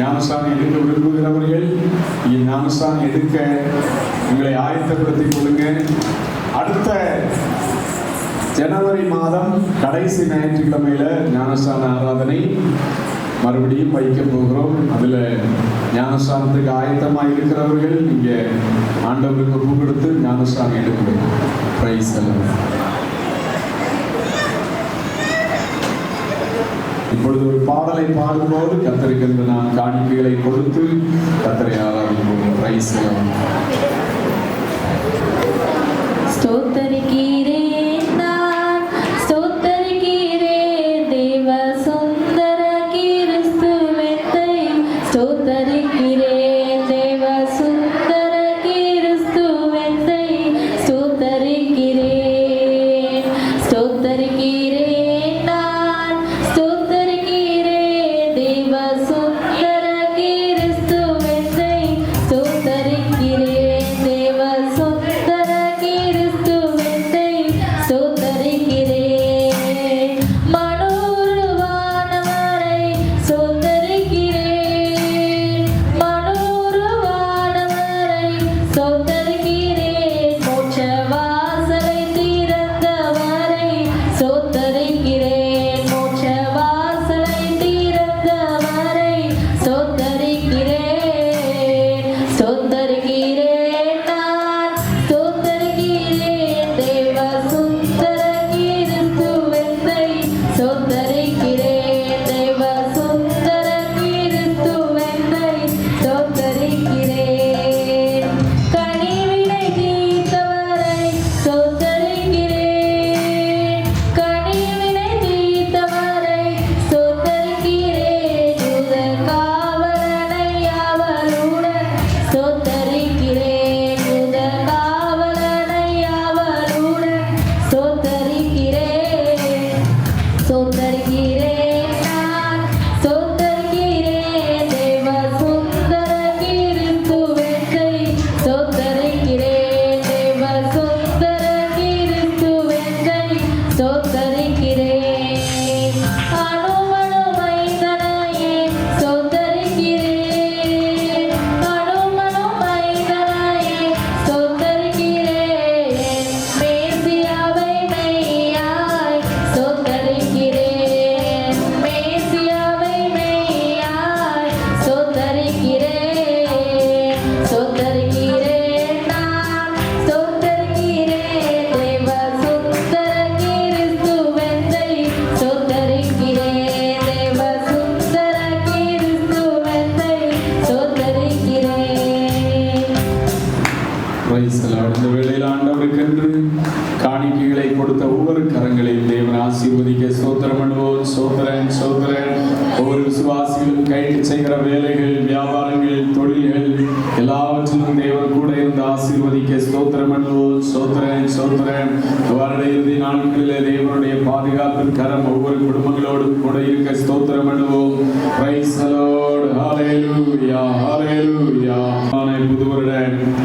[SPEAKER 1] ஞானஸ்தானம் எடுக்க விரும்புகிறவர்கள் ஞானஸ்தானம் எடுக்க உங்களை ஆயத்தப்படுத்திக் கொள்ளுங்க. அடுத்த ஜனவரி மாதம் கடைசி ஞாயிற்றுக்கிழமையில ஞானஸ்தான ஆராதனை மறுபடியும் வைக்க போகிறோம். அதில் ஞானஸ்தானத்துக்கு ஆயத்தமாக இருக்கிறவர்கள் நீங்கள் ஆண்டவருக்கு ஒப்பு கொடுத்து ஞானஸ்தானம் எடுக்கணும். பிரைஸ் எல்லாம். இப்பொழுது ஒரு பாடலை பாடும்போது கர்த்தருக்கு நாம் காணிக்கைகளை கொடுத்து கர்த்தரை ஆராதிப்போம். பிரைஸ் எல்லாம்.
[SPEAKER 2] ஸ்தோத்தரிக்கிறேன் நான், ஸ்தோத்தரிக்கிறேன் தேவ சுந்தர கிறிஸ்துவத்தை, ஸ்தோத்தரிக்கிறேன் தேவ சுந்தர கிறிஸ்துவத்தை, ஸ்தோத்தரிக்கிறேன். ஸ்தோத்தரிக்கிறேன் நான், ஸ்தோத்தரிக்கிறேன் தேவ சுந்தர கிறிஸ்துவத்தை, ஸ்தோத்தரிக்கிறேன் தேவ சுந்தர கிறிஸ்துவத்தை, ஸ்தோத்தரிக்கிறேன். மனோருவானவரை ஸ்தோத்தரிக்கிறேன், மனோருவானவரை ஸ்தோத்தரிக்கிறேன். மோட்ச வாசலை திறந்தவரை ஸ்தோத்தரிக்கிறேன், மோட்ச வாசலை திறந்தவரை ஸ்தோத்தரிக்கிறேன். ஸ்தோத்தரிக்கிறேன் நான், ஸ்தோத்தரிக்கிறேன் தேவ சுந்தர கிறிஸ்துவத்தை, ஸ்தோத்தரிக்கிறேன் தேவ சுந்தர கிறிஸ்துவத்தை, ஸ்தோத்தரிக்கிறேன். கனிவினை தீர்த்தவரை ஸ்தோத்தரிக்கிறேன், கனிவினை தீர்த்தவரை ஸ்தோத்தரிக்கிறேன். யூத காவலனை அவருடன் ஸ்தோத்தரிக்கிறேன், யூத காவலனை அவருடன் ஸ்தோத்தரிக்கிறேன். ஸ்தோத்தரிக்கிறேன் நான், ஸ்தோத்தரிக்கிறேன் தேவ சுந்தர கிறிஸ்துவத்தை, ஸ்தோத்தரிக்கிறேன் தேவ சுந்தர கிறிஸ்துவத்தை, ஸ்தோத்தரிக்கிறேன். அணுமணுமைந்தனையே ஸ்தோத்தரிக்கிறேன், அணுமணுமைந்தனையே ஸ்தோத்தரிக்கிறேன். மேசியாவை மெய்யாய் ஸ்தோத்தரிக்கிறேன், மேசியாவை மெய்யாய் ஸ்தோத்தரிக்கிறேன்.
[SPEAKER 1] காரியங்களையும் தேவன் ஆசீர்வதிக்க ஸ்தோத்திரம் பண்ணுவோம். சோதரன் சோதரன் ஒவ்வொரு விசுவாசிகளும் கைட்டு செய்கிற வேலைகள், வியாபாரங்கள், தொழில்கள் எல்லாவற்றிலும் தேவன் கூட இருந்து ஆசீர்வதிக்க ஸ்தோத்திரம் பண்ணுவோம். சோதரன் சோதரன் வருட இறுதி நாட்களிலே தேவனுடைய பாதுகாப்பின் கரம் ஒவ்வொரு குடும்பங்களோடும் கூட இருக்க ஸ்தோத்திரம் பண்ணுவோம். Praise the Lord. ஹalleluya ஹalleluya. புது வருட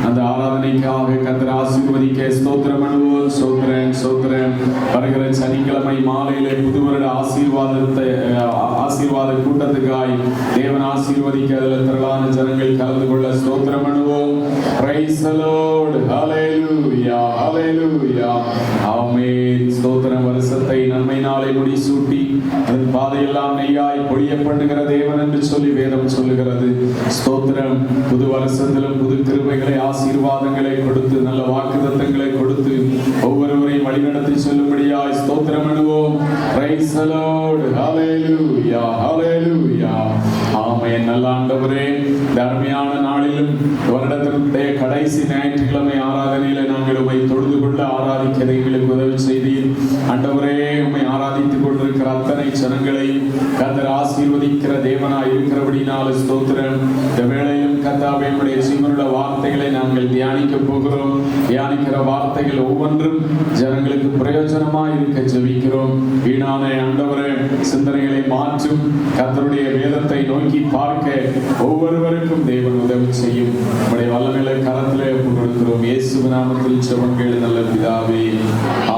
[SPEAKER 1] அந்த ஆராதனைக்காக கர்த்தர் ஆசீர்வதிக்க ஸ்தோத்திரம் பண்ணுவோம். சோதரன் சோதரன் வருகிற சனிக்கிழமை மாலையிலே புது வருட ஆசீர்வாத கூட்டத்துக்காய் தேவன் ஆசீர்வதிக்க அதில் திரளான ஜனங்கள் கலந்து கொள்ள ஸ்தோத்திரம் பண்ணுவோம். Praise the Lord. ஹalleluya ஹalleluya. ஆமென். ஸ்தோத்திரம். வருஷத்தை நன்மையினாலே முடிசூட்டி அதன் பாதையெல்லாம் நெய்யாய் பொழிய பண்ணுகிற தேவன் என்று சொல்லி வேதம் சொல்லுகிறது. ஸ்தோத்திரம். புது வருஷத்திலும் புது கிருபைகளை, ஆசீர்வாதங்களை கொடுத்து, நல்ல வாக்குத்தத்தங்களை கொடுத்து ஒவ்வொருவரையும் வழிநடத்தி செல்லும்படியாய் ஸ்தோத்திரம் பண்ணுவோம். Praise the Lord. ஹalleluya ஹalleluya. ஆமென். நல்ல ஆண்டவரே, இந்த அருமையான நாளிலும் வருடத்தினுடைய கடைசி ஞாயிற்றுக்கிழமை ஆராதனையில நாங்கள் உம்மை தொழுது கொள்ள ஆராதிக்க எங்களுக்கு உதவி செய்தீர். ஆண்டவரே, உம்மை ஆராதித்துக் கொண்டிருக்கிற அத்தனை ஜனங்களையும் கர்த்தர் ஆசீர்வதிக்கிற தேவனாய் இருக்கிறபடினால ஸ்தோத்திரம். இந்த வேளையிலும் கர்த்தாவே, உம்முடைய ஜீவனுள்ள வார்த்தைகளை நாங்கள் தியானிக்க போகிறோம். தியானிக்கிற வார்த்தைகள் ஒவ்வொன்றும் ஜனங்களுக்கு பிரயோஜனமாய் இருக்க ஜெபிக்கிறோம். வீணான ஆண்டவரே சிந்தனைகளை மாற்றும் கர்த்தருடைய வேதத்தை நோக்கி பார்க்க ஒவ்வொருவருக்கும் தேவன் உதவி செய்யும். உம்முடைய வல்லமையுள்ள கரத்திலே ஒப்புக்கொடுக்கிறோம். இயேசுவின் நாமத்தில் ஜெபம் கேளு நல்ல பிதாவே.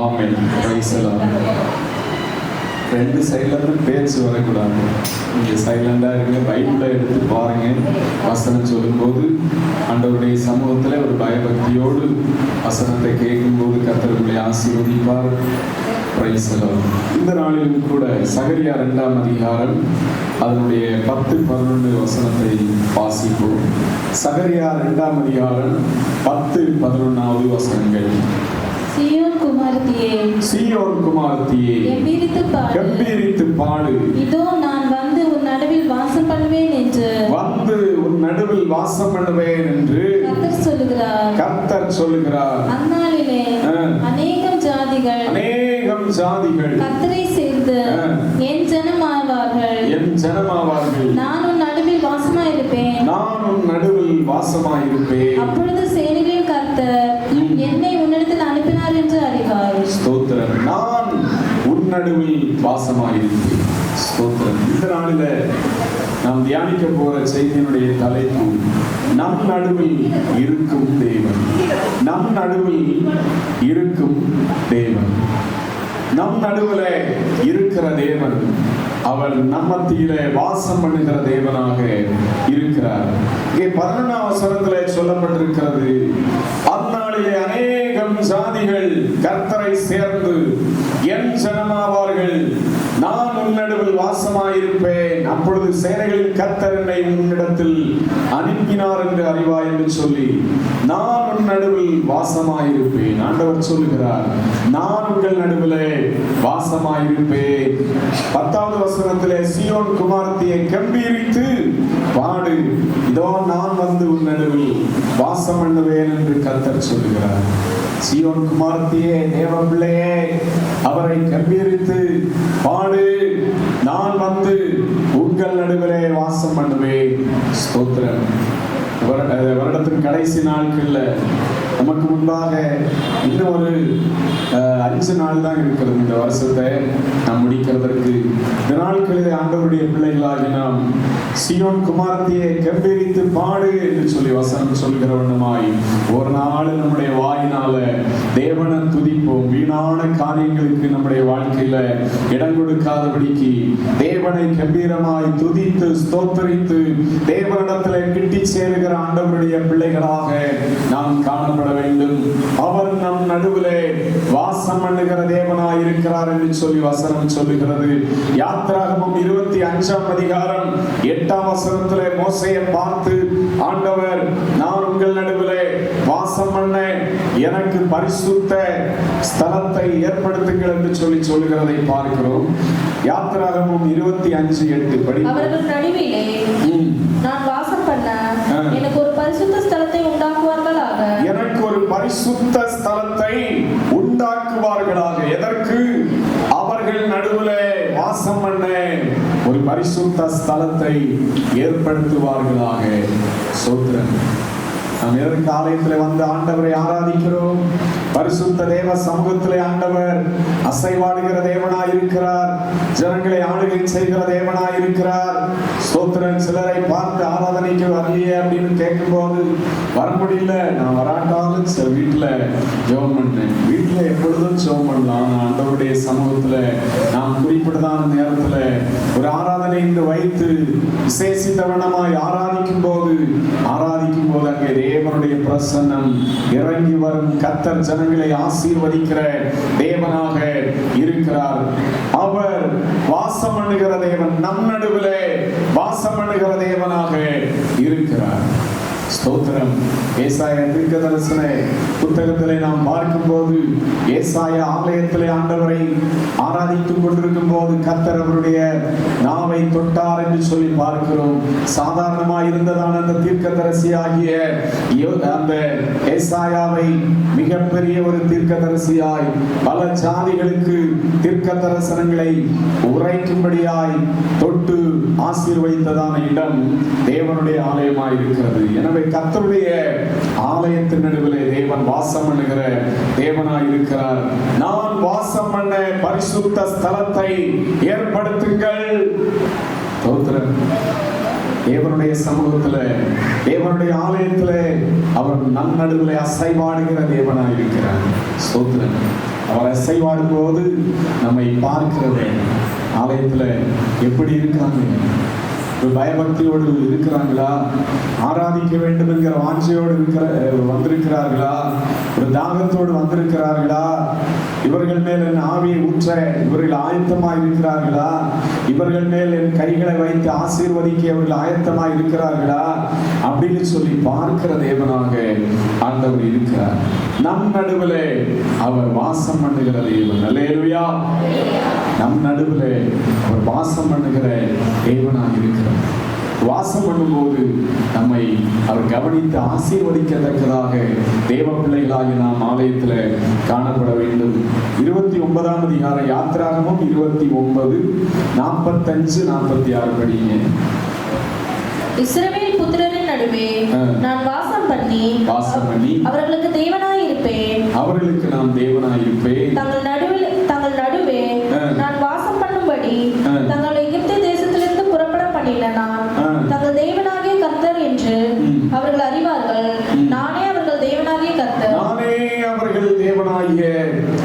[SPEAKER 1] ஆமென். Praise the Lord. ரெண்டு சைட்ல இருந்து பேச்சு வரக்கூடாது. நீங்க சைலண்டா இருங்க. பைபிளை எடுத்து பாருங்க. வசனம் சொல்லும்போது ஆண்டவருடைய சமூகத்துல ஒரு பயபக்தியோடு வசனத்தை கேட்கும்போது கர்த்தர் உங்களை ஆசீர்வதிப்பார். Price the Lord. இந்த நாளிலும் கூட சகரியா 2ஆம் அதிகாரம் அதனுடைய 10-11 வசனத்தை வாசிப்போம். சகரியா 2ஆம் அதிகாரம் 10-11 வசனங்கள்.
[SPEAKER 2] சீயோன் குமாரத்தியே,
[SPEAKER 1] சீயோன் குமாரத்தியே, கம்பீரித்து பாடு.
[SPEAKER 2] இதோ நான் வந்து உன் நடுவில் வாசம் பண்ணுவேன் என்று
[SPEAKER 1] கர்த்தர் சொல்லுகிறார்.
[SPEAKER 2] அந்நாளிலே அநேகம் ஜாதிகள் கர்த்தரை சேர்ந்து என் ஜனமாவார்கள். நான் உன் நடுவில் வாசமாயிருப்பேன். அப்பொழுது சேனைகளின் கர்த்தர் என்னை உன்னிடத்தில் அனுப்பினார் என்று அறிவாய்.
[SPEAKER 1] ஸ்தோத்திரம். நான் உன் நடுவில் வாசமாயிருப்பேன். ஸ்தோத்திரம். இந்த நாளில நாம் தியானிக்க போற செய்தியினுடைய தலைப்பு நம் நடுவில் இருக்கும் தேவன். நம் நடுவில் இருக்கும் தேவன். நம் நடுவில் இருக்கிற தேவன் அவர் நம் மத்தியிலே வாசம் பண்ணுகிற தேவனாக இருக்கிறார். இங்கே 11ஆம் வசனத்திலே சொல்லப்பட்டிருக்கிறது, அந்நாளிலே அநேகம் ஜாதிகள் கர்த்தரை சேர்ந்து என் ஜனமாவார்கள். நான் உன் நடுவில் வாசமாயிருப்பேன். அப்பொழுது சேனைகளின் கர்த்தர் என்னை உன்னிடத்தில் அனுப்பினார் என்று அறிவாய் என்று சொல்லி நான் உன் நடுவில் வாசமாயிருப்பேன். ஆண்டவர் சொல்லுகிறார், நான் உங்கள் நடுவிலே வாசமாயிருப்பேன். 10வது வசனத்திலே சீயோன் குமாரத்தியை கம்பீரித்து பாடு. இதோ நான் வந்து உன் நடுவில் வாசம் பண்ணுவேன் என்று கர்த்தர் சொல்லுகிறார். சீயோன் குமாரத்தியே, தேவ பிள்ளையே, அவரை கம்பீரித்து பாடு. நான் வந்து உங்கள் நடுவிலே வாசம் பண்ணுவேன். ஸ்தோத்திரம். வருடத்தின் கடைசி நாட்கள்ல நமக்கு முன்பாக இன்னும் ஒரு 5 நாள் தான் இருக்கிறது. இந்த வருஷத்தை நாம் முடிக்கிறதற்கு இந்த நாட்களில் ஆண்டவருடைய பிள்ளைகளாகி நாம் சீயோன் குமாரத்தியை கம்பீரித்து பாடு என்று சொல்லி வசனம் சொல்கிற வண்ணமாய் ஒரு நாள் நம்முடைய வாயினால தேவனை துதிப்போம். வீணான காரியங்களுக்கு நம்முடைய வாழ்க்கையில இடம் கொடுக்காதபடிக்கு தேவனை கம்பீரமாய் துதித்து ஸ்தோத்தரித்து தேவனிடத்துல கிட்டி சேருகிற ஆண்டவருடைய பிள்ளைகளாக நாம் காணப்பட வேண்டும். அவர் நம் நடுவிலே வாசம் பண்ணுகிற தேவனாய் இருக்கிறார் என்று சொல்லி வசனம் சொல்லுகிறது. யாத்திராகமம் 25ஆம் அதிகாரம் 8ஆம் வசனத்திலே மோசேயை பார்த்து ஆண்டவர், நான் உங்கள் நடுவிலே வாசம் பண்ண எனக்கு பரிசுத்த ஸ்தலத்தை ஏற்படுத்துங்கள் என்று சொல்லி சொல்லுகிறதை பார்க்கிறோம். யாத்திராகமம் 25:8 படி,
[SPEAKER 2] அவர்கள் நடுவிலே நான் வாசம் பண்ண எனக்கு ஒரு பரிசுத்த ஸ்தலத்தை உண்டாக்குவார்களாக.
[SPEAKER 1] எனக்கு ஒரு பரிசுத்த ஸ்தலத்தை உண்டாக்குவார்களாக. எதற்கு? வாசம் பண்ண ஒரு பரிசுத்த ஸ்தலத்தை ஏற்படுத்துவார்களாக. ஸ்தோத்திரம். நாம் எதற்கு ஆலயத்தில் வந்து ஆண்டவரை ஆராதிக்கிறோம்? பரிசுத்த தேவ சமூகத்திலே ஆண்டவர் அசைவாடுகிற தேவனாய் இருக்கிறார், ஜனங்களை ஆளுகை செய்கிற தேவனாய் இருக்கிறார். ஸ்தோத்திரம். சிலரை பார்த்து ஆராதனைக்கு வரலையே அப்படின்னு கேட்கும்போது, வர முடியல, நான் வராட்டாலும் சில வீட்டுல ஜெபம் பண்ணேன். வீட்டுல எப்பொழுதும் ஜெபம் பண்ணலாம். ஆண்டவருடைய சமூகத்துல நாம் குறிப்பிட்டதான நேரத்துல ஒரு ஆராதனை என்று வைத்து விசேஷித்தவனமாய் ஆராதிக்கும் போது அங்கே தேவனுடைய பிரசன்னம் இறங்கி வரும். கர்த்தர் ஜனங்களை ஆசீர்வதிக்கிற தேவனாக இருக்கிறார். அவர் வாசம் பண்ணுகிற தேவன், நம் நடுவிலே வாசம் பண்ணுகிற தேவனாக இருக்கிறார். ஸ்தோத்திரம். ஏசாயா தீர்க்கதரிசன புத்தகத்திலே நாம் பார்க்கும்போது, ஏசாயா ஆலயத்திலே ஆண்டவரை ஆராதித்துக் கொண்டிருக்கும் போது கர்த்தர் அவருடைய நாவை தொட்டார் என்று சொல்லி பார்க்கிறோம். சாதாரணமாய் இருந்ததான அந்த தீர்க்கதரிசி ஆகிய அந்த ஏசாயாவை மிகப்பெரிய ஒரு தீர்க்கதரிசியாய் பல ஜாதிகளுக்கு தீர்க்க தரிசனங்களை உரைக்கும்படியாய் தொட்டு ஆசீர்வதித்ததான இடம் தேவனுடைய ஆலயமாய் இருக்கிறது. எனவே கர்த்தருடைய ஆலயத்தின் நடுவிலே தேவன் வாசம் பண்ணுகிற தேவனாய் இருக்கிறார். நான் வாசம் பண்ண பரிசுத்த ஸ்தலத்தை ஏற்படுத்துங்கள். ஸ்தோத்திரம். தேவனுடைய சமூகத்துல, தேவனுடைய ஆலயத்துல அவர் நம் நடுவிலே அசைவாடுகிற தேவனாய் இருக்கிறார். ஸ்தோத்திரம். அவர் அசைவாடும் போது நம்மை பார்க்கிறது. ஆலயத்துல எப்படி இருக்காங்க? ஒரு பயபக்தியோடு இருக்கிறாங்களா? ஆராதிக்க வேண்டும் என்கிற வாஞ்சையோடு வந்திருக்கிறார்களா? ஒரு தாகத்தோடு வந்திருக்கிறார்களா? இவர்கள் மேல் என் ஆவியை ஊற்ற இவர்கள் ஆயத்தமாய் இருக்கிறார்களா? இவர்கள் மேல் என் கைகளை வைத்து ஆசீர்வதிக்க இவர்கள் ஆயத்தமாய் இருக்கிறார்களா அப்படின்னு சொல்லி பார்க்கிற தேவனாக ஆண்டவர் இருக்கிறார். நம் நடுவிலே அவர் வாசம் பண்ணுகிற தேவன். அல்லேலூயா. நம் நடுவிலே அவர் வாசம் பண்ணுகிற தேவனாக இருக்கிறார். வாசம் பண்ணும்போது நம்மை அவர் கவனித்து ஆசீர்வதிக்கத்தக்கதாக தேவ பிள்ளைகளாகி நாம் ஆலயத்தில் காணப்பட வேண்டும். 29ஆம் அதிகார யாத்திராகமம் 29, 45, 46 படிங்க.
[SPEAKER 8] இஸ்ரவேல் புத்திரரின் நடுவே நான் வாசம் பண்ணி அவர்களுக்கு தேவனாய் இருப்பேன்.
[SPEAKER 1] அவர்களுக்கு நான் தேவனாய் இருப்பேன்.
[SPEAKER 8] தங்கள் நடுவே நான் வாசம் பண்ணும்படி தங்கள் எகிப்து தேசத்திலிருந்து புறப்பட பண்ணின நான் தங்கள் தேவனாகிய கர்த்தர் என்று அவர்கள் அறிவார்கள். நானே அவர்கள் தேவனாகிய கர்த்தர்.
[SPEAKER 1] நானே அவர்கள் தேவனாகிய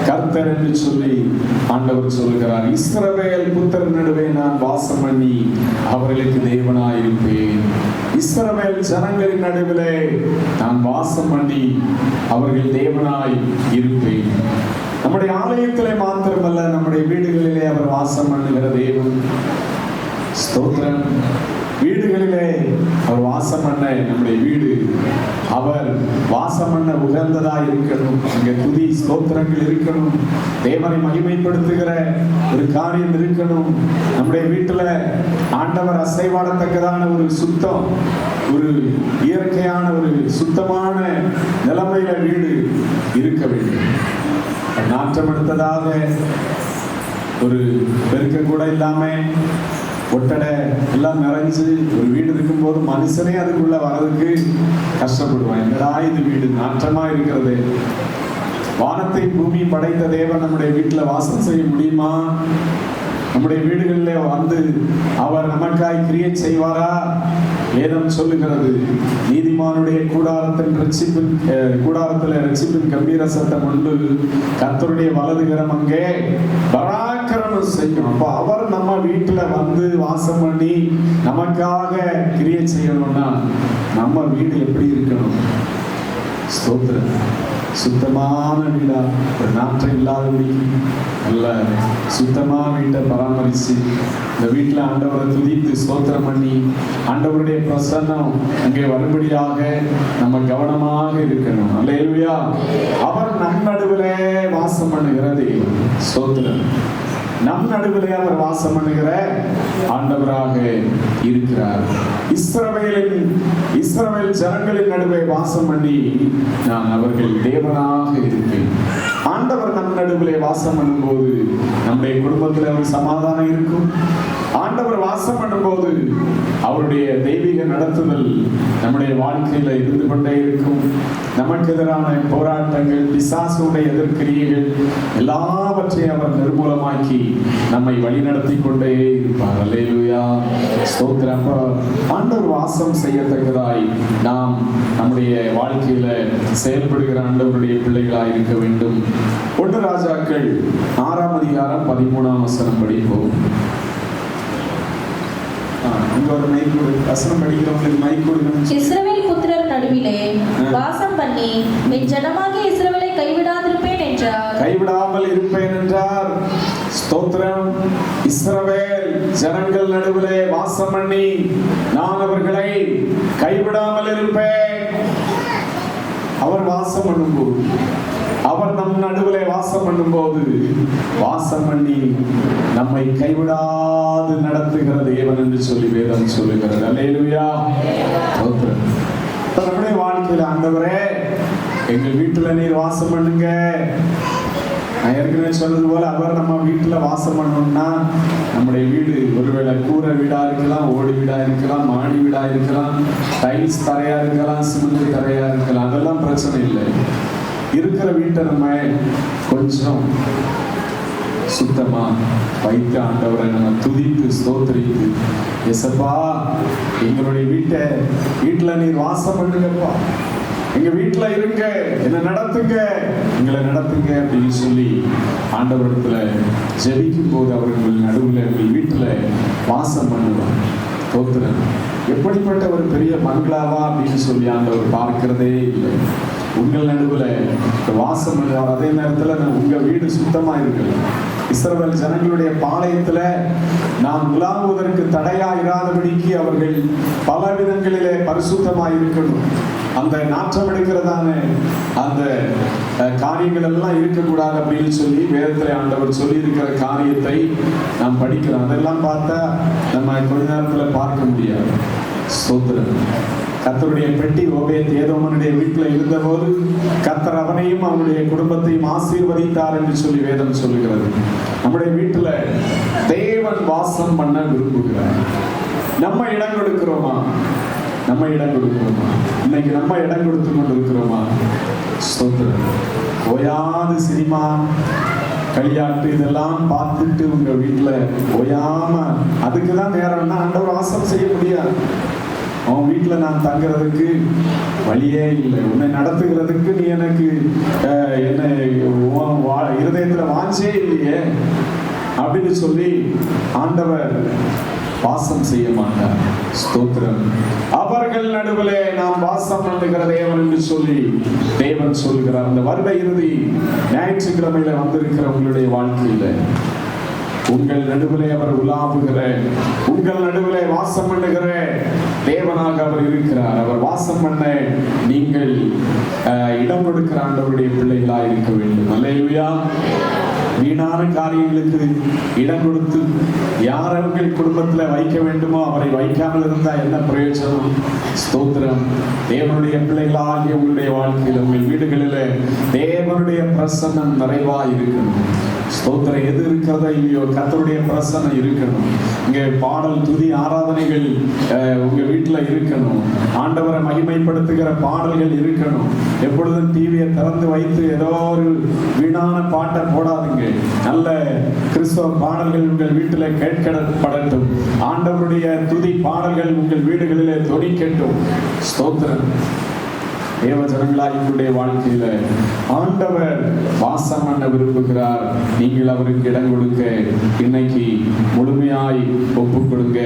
[SPEAKER 1] கர்த்தர் என்று சொல்லி ஆண்டவர் சொல்கிறார். இஸ்ரவேல் புத்திரர் நடுவே நான் வாசம் பண்ணி அவர்களுக்கு தேவனாய் இருப்பேன். இஸ்ரவேல் ஜனங்களின் நடுவிலே நான் வாசம் பண்ணி அவர்கள் தேவனாய் இருப்பேன். நம்முடைய ஆலயத்திலே மாத்திரமல்ல, நம்முடைய வீடுகளிலே அவர் வாசம் பண்ணுகிற தேவன். ஸ்தோத்திரம். வீடுகளிலே அவர் வாசம் பண்ண, நம்முடைய வீடு அவர் வாசம் பண்ண உகந்ததா இருக்கணும். அங்கே துதி ஸ்தோத்திரங்கள் இருக்கணும். தேவனை மகிமைப்படுத்துகிற ஒரு காரியம் இருக்கணும். நம்முடைய வீட்டுல ஆண்டவர் அசைவாடத்தக்கதான ஒரு சுத்தம், ஒரு இயற்கையான ஒரு சுத்தமான நிலைமையில வீடு இருக்க வேண்டும். நாற்றம் எடுத்ததாக ஒரு பெருக்க கூட இல்லாம ஒட்டடை எல்லாம் நிறைஞ்சு ஒரு வீடு இருக்கும்போது மனுஷனே அதுக்குள்ள வர்றதுக்கு கஷ்டப்படுவான். என்னடா இது வீடு நாற்றமா இருக்கிறது. வானத்தை பூமி படைத்த தேவன் நம்முடைய வீட்டுல வாசம் செய்ய முடியுமா? நம்முடைய வீடுகளிலே வந்து அவர் நமக்காய் கிரியை செய்வாரா? வேதம் சொல்லுகிறது, நீதிமானுடைய கூடாரத்தின் ரட்சிப்பின் கம்பீர சத்தம் உண்டு, கர்த்தருடைய வலதுகரம் அங்கே பராக்கிரமம் செய்யும். அப்ப அவர் நம்ம வீட்டுல வந்து வாசம் பண்ணி நமக்காக கிரியை செய்யணும்னா நம்ம வீடு எப்படி இருக்கணும்? ஸ்தோத்திரம். சுத்தமான வீடா, ஒரு நாற்றம் இல்லாதபடி நல்ல சுத்தமா வீட்டை பராமரிச்சு இந்த வீட்டுல ஆண்டவரை துதித்து ஸ்தோத்திரம் பண்ணி ஆண்டவருடைய பிரசன்னம் அங்கே வரும்படியாக நம்ம கவனமாக இருக்கணும். அல்லேலூயா. அவர் நம் நடுவிலே வாசம் பண்ணுகிற தேவன். ஸ்தோத்திரம். நம் நடுவிலே அவர் வாசம் பண்ணுகிற ஆண்டவராக இருக்கிறார். இஸ்ரவேல் ஜனங்களின் நடுவே வாசம் பண்ணி நான் அவர்கள் தேவனாக இருப்பேன். ஆண்டவர் நம் நடுவிலே வாசம் பண்ணும்போது நம்முடைய குடும்பத்தில் ஒரு சமாதானம் இருக்கும். ஆண்டவர் வாசம் பண்ணும்போது அவருடைய தெய்வீக நடத்துதல் நம்முடைய வாழ்க்கையில இருந்து கொண்டே இருக்கும். நமக்கு எதிரான போராட்டங்கள், பிசாசுடைய எதிர்க்கிரியைகள் எல்லாவற்றையும் அவர் நிர்மூலமாக்கி நம்மை வழிநடத்தி கொண்டே இருப்பார். அல்லேலூயா, ஸ்தோத்திரம். ஆண்டவர் வாசம் செய்யத்தக்கதாய் நாம் நம்முடைய வாழ்க்கையில செயல்படுகிற ஆண்டவருடைய பிள்ளைகளாய் இருக்க வேண்டும். 1 ராஜாக்கள் 6ஆம் அதிகாரம் 13ஆம் வசனம் படிப்போம். இங்க ஒரு மைக் வசனம் படிக்கிறவங்களுக்கு மைக் கொடுக்கணும்.
[SPEAKER 8] இஸ்ரவேல் புத்திரர் நடுவிலே வாசம் பண்ணி என் ஜனமாகிய இஸ்ரவேலை கைவிடாதிருப்பேன் என்றார்.
[SPEAKER 1] கைவிடாமல் இருப்பேன் என்றார். ஸ்தோத்திரம். இஸ்ரவேல் ஜனங்கள் நடுவிலே வாசம் பண்ணி நான் அவர்களை கைவிடாமல் இருப்பேன். அவர் வாசம் பண்ணும்போது, அவர் நம் நடுவிலே வாசம் பண்ணும்போது, வாசம் பண்ணி நம்மை கைவிடாது நடத்துகிற தேவன் என்று சொல்லி வேதம் சொல்லுகிறது. அல்லேலூயா. நம்முடைய வாழ்க்கையில் ஆண்டவரே எங்கள் வீட்டுல நீர் வாசம் பண்ணுங்க. நான் ஏற்கனவே சொன்னது போல அவர் நம்ம வீட்டுல வாசம் பண்ணணும்னா நம்முடைய வீடு ஒருவேளை கூரை வீடா இருக்கலாம், ஓடி வீடா இருக்கலாம், மாடி வீடா இருக்கலாம், டைல்ஸ் தரையா இருக்கலாம், சிமெண்ட் தரையா இருக்கலாம், அதெல்லாம் பிரச்சனை இல்லை. இருக்கிற வீட்டை நம்ம கொஞ்சம் சுத்தமா வைத்து ஆண்டவரை நம்ம துதித்து ஸ்தோத்திரித்து, எசப்பா எங்களுடைய வீட்டுல நீர் வாசம் பண்ணுங்கப்பா, எங்க வீட்டுல இருங்க, என்ன நடத்துங்க, எங்களை நடத்துங்க அப்படின்னு சொல்லி ஆண்டவரிடத்துல ஜெபிக்கும் போது அவர்கள் நடுவில் உங்கள் வீட்டுல வாசம் பண்ணுவார். ஸ்தோத்திரம். எப்படிப்பட்ட ஒரு பெரிய பங்களாவா அப்படின்னு சொல்லி ஆண்டவர் பார்க்கிறதே இல்லை. உங்கள் நடுவில் வாசம் பண்ணுவார். அதே நேரத்தில் உங்க வீடு சுத்தமா இருக்கு. இஸ்ரவேல் ஜனங்களுடைய பாளையத்துல நாம் உலாவுவதற்கு தடையா இராதபடிக்கு அவர்கள் பல விதங்களிலே பரிசுத்தமாய் இருக்கணும். அந்த நாற்றம் எடுக்கிறதான அந்த காரியங்கள் எல்லாம் இருக்கக்கூடாது அப்படின்னு சொல்லி வேதத்தில் ஆண்டவர் சொல்லி இருக்கிற காரியத்தை நாம் படிக்கிறோம். அதெல்லாம் பார்த்தா நம்ம கொஞ்ச நேரத்தில் பார்க்க முடியாது. ஸ்தோத்திரம். கர்த்தருடைய பெட்டி ஓபேத் ஏதோமனுடைய வீட்டில் இருந்தபோது கர்த்தர் அவனையும் அவனுடைய குடும்பத்தையும் ஆசீர்வதித்தார் என்று சொல்லி வேதம் சொல்லுகிறது. நம்முடைய வீட்டுல தேவன் வாசம் பண்ண விரும்புகிறார். நம்ம இடம் கொடுக்கிறோமா? நம்ம இடம் கொடுக்கிறோமா? இன்னைக்கு நம்ம இடம் கொடுத்து கொண்டிருக்கிறோமா? ஸ்தோத்திரம். ஓயாது சினிமா, களியாட்டு இதெல்லாம் பார்த்துட்டு உங்க வீட்டுல ஓயாம அதுக்குதான் நேரம்னா ஆண்டவர் வாசம் செய்ய முடியாது. அவன் வீட்டுல நான் தங்குறதுக்கு வழியே இல்லை, உன்னை நடத்துகிறதுக்கு நீ எனக்கு என்ன இருதயத்துல வாஞ்சே இல்லையே அப்படின்னு சொல்லி ஆண்டவர் வாசம் செய்ய மாட்டார். ஸ்தோத்திரம். அவர்கள் நடுவிலே நாம் வாசம் பண்ணுகிற தேவன் என்று சொல்லி தேவன் சொல்கிறார். அந்த வருட இறுதி ஞாயிற்றுக்கிழமையில வந்திருக்கிற உங்களுடைய வாழ்க்கையில உங்கள் நடுவிலே அவர் உலாவுகிற, உங்கள் நடுவிலே வாசம் பண்ணுகிற தேவனாக அவர் இருக்கிறார். அவர் வாசம் பண்ண நீங்கள் இடம் கொடுக்கிற ஆண்டவருடைய பிள்ளைகளாக இருக்க வேண்டும். அல்லேலூயா. வீணான காரியங்களுக்கு இடம் கொடுத்து யார் அவர்கள் குடும்பத்தில் வைக்க வேண்டுமோ அவரை வைக்காமல் இருந்தால் என்ன பிரயோஜனம்? ஸ்தோத்திரம். தேவனுடைய பிள்ளைகளாகிய உங்களுடைய வாழ்க்கையில் உங்கள் வீடுகளில் தேவனுடைய பிரசன்னம் நிறைவாக இருக்கணும். ஸ்தோத்திரம். எது இருக்கிறதோ இல்லையோ கர்த்தருடைய பிரசன்னம் இருக்கணும். இங்க பாடல், துதி, ஆராதனைகள் உங்க வீட்டுல இருக்கணும். ஆண்டவரை மகிமைப்படுத்துகிற பாடல்கள் இருக்கணும். எப்பொழுதும் டிவியை திறந்து வைத்து ஏதோ ஒரு வீணான பாட்டை போடாதுங்க. நல்ல கிறிஸ்தவ பாடல்கள் உங்கள் வீட்டில கேட்கப்படட்டும். ஆண்டவருடைய துதி பாடல்கள் உங்கள் வீடுகளிலே தொனிக்கட்டும். ஸ்தோத்திரம். தேவ ஜனங்களாய் உங்களுடைய வாழ்க்கையில ஆண்டவர் வாசம் பண்ண விரும்புகிறார். நீங்கள் அவருக்கு இடம் கொடுக்க இன்னைக்கு முழுமையாய் ஒப்பு கொடுங்க.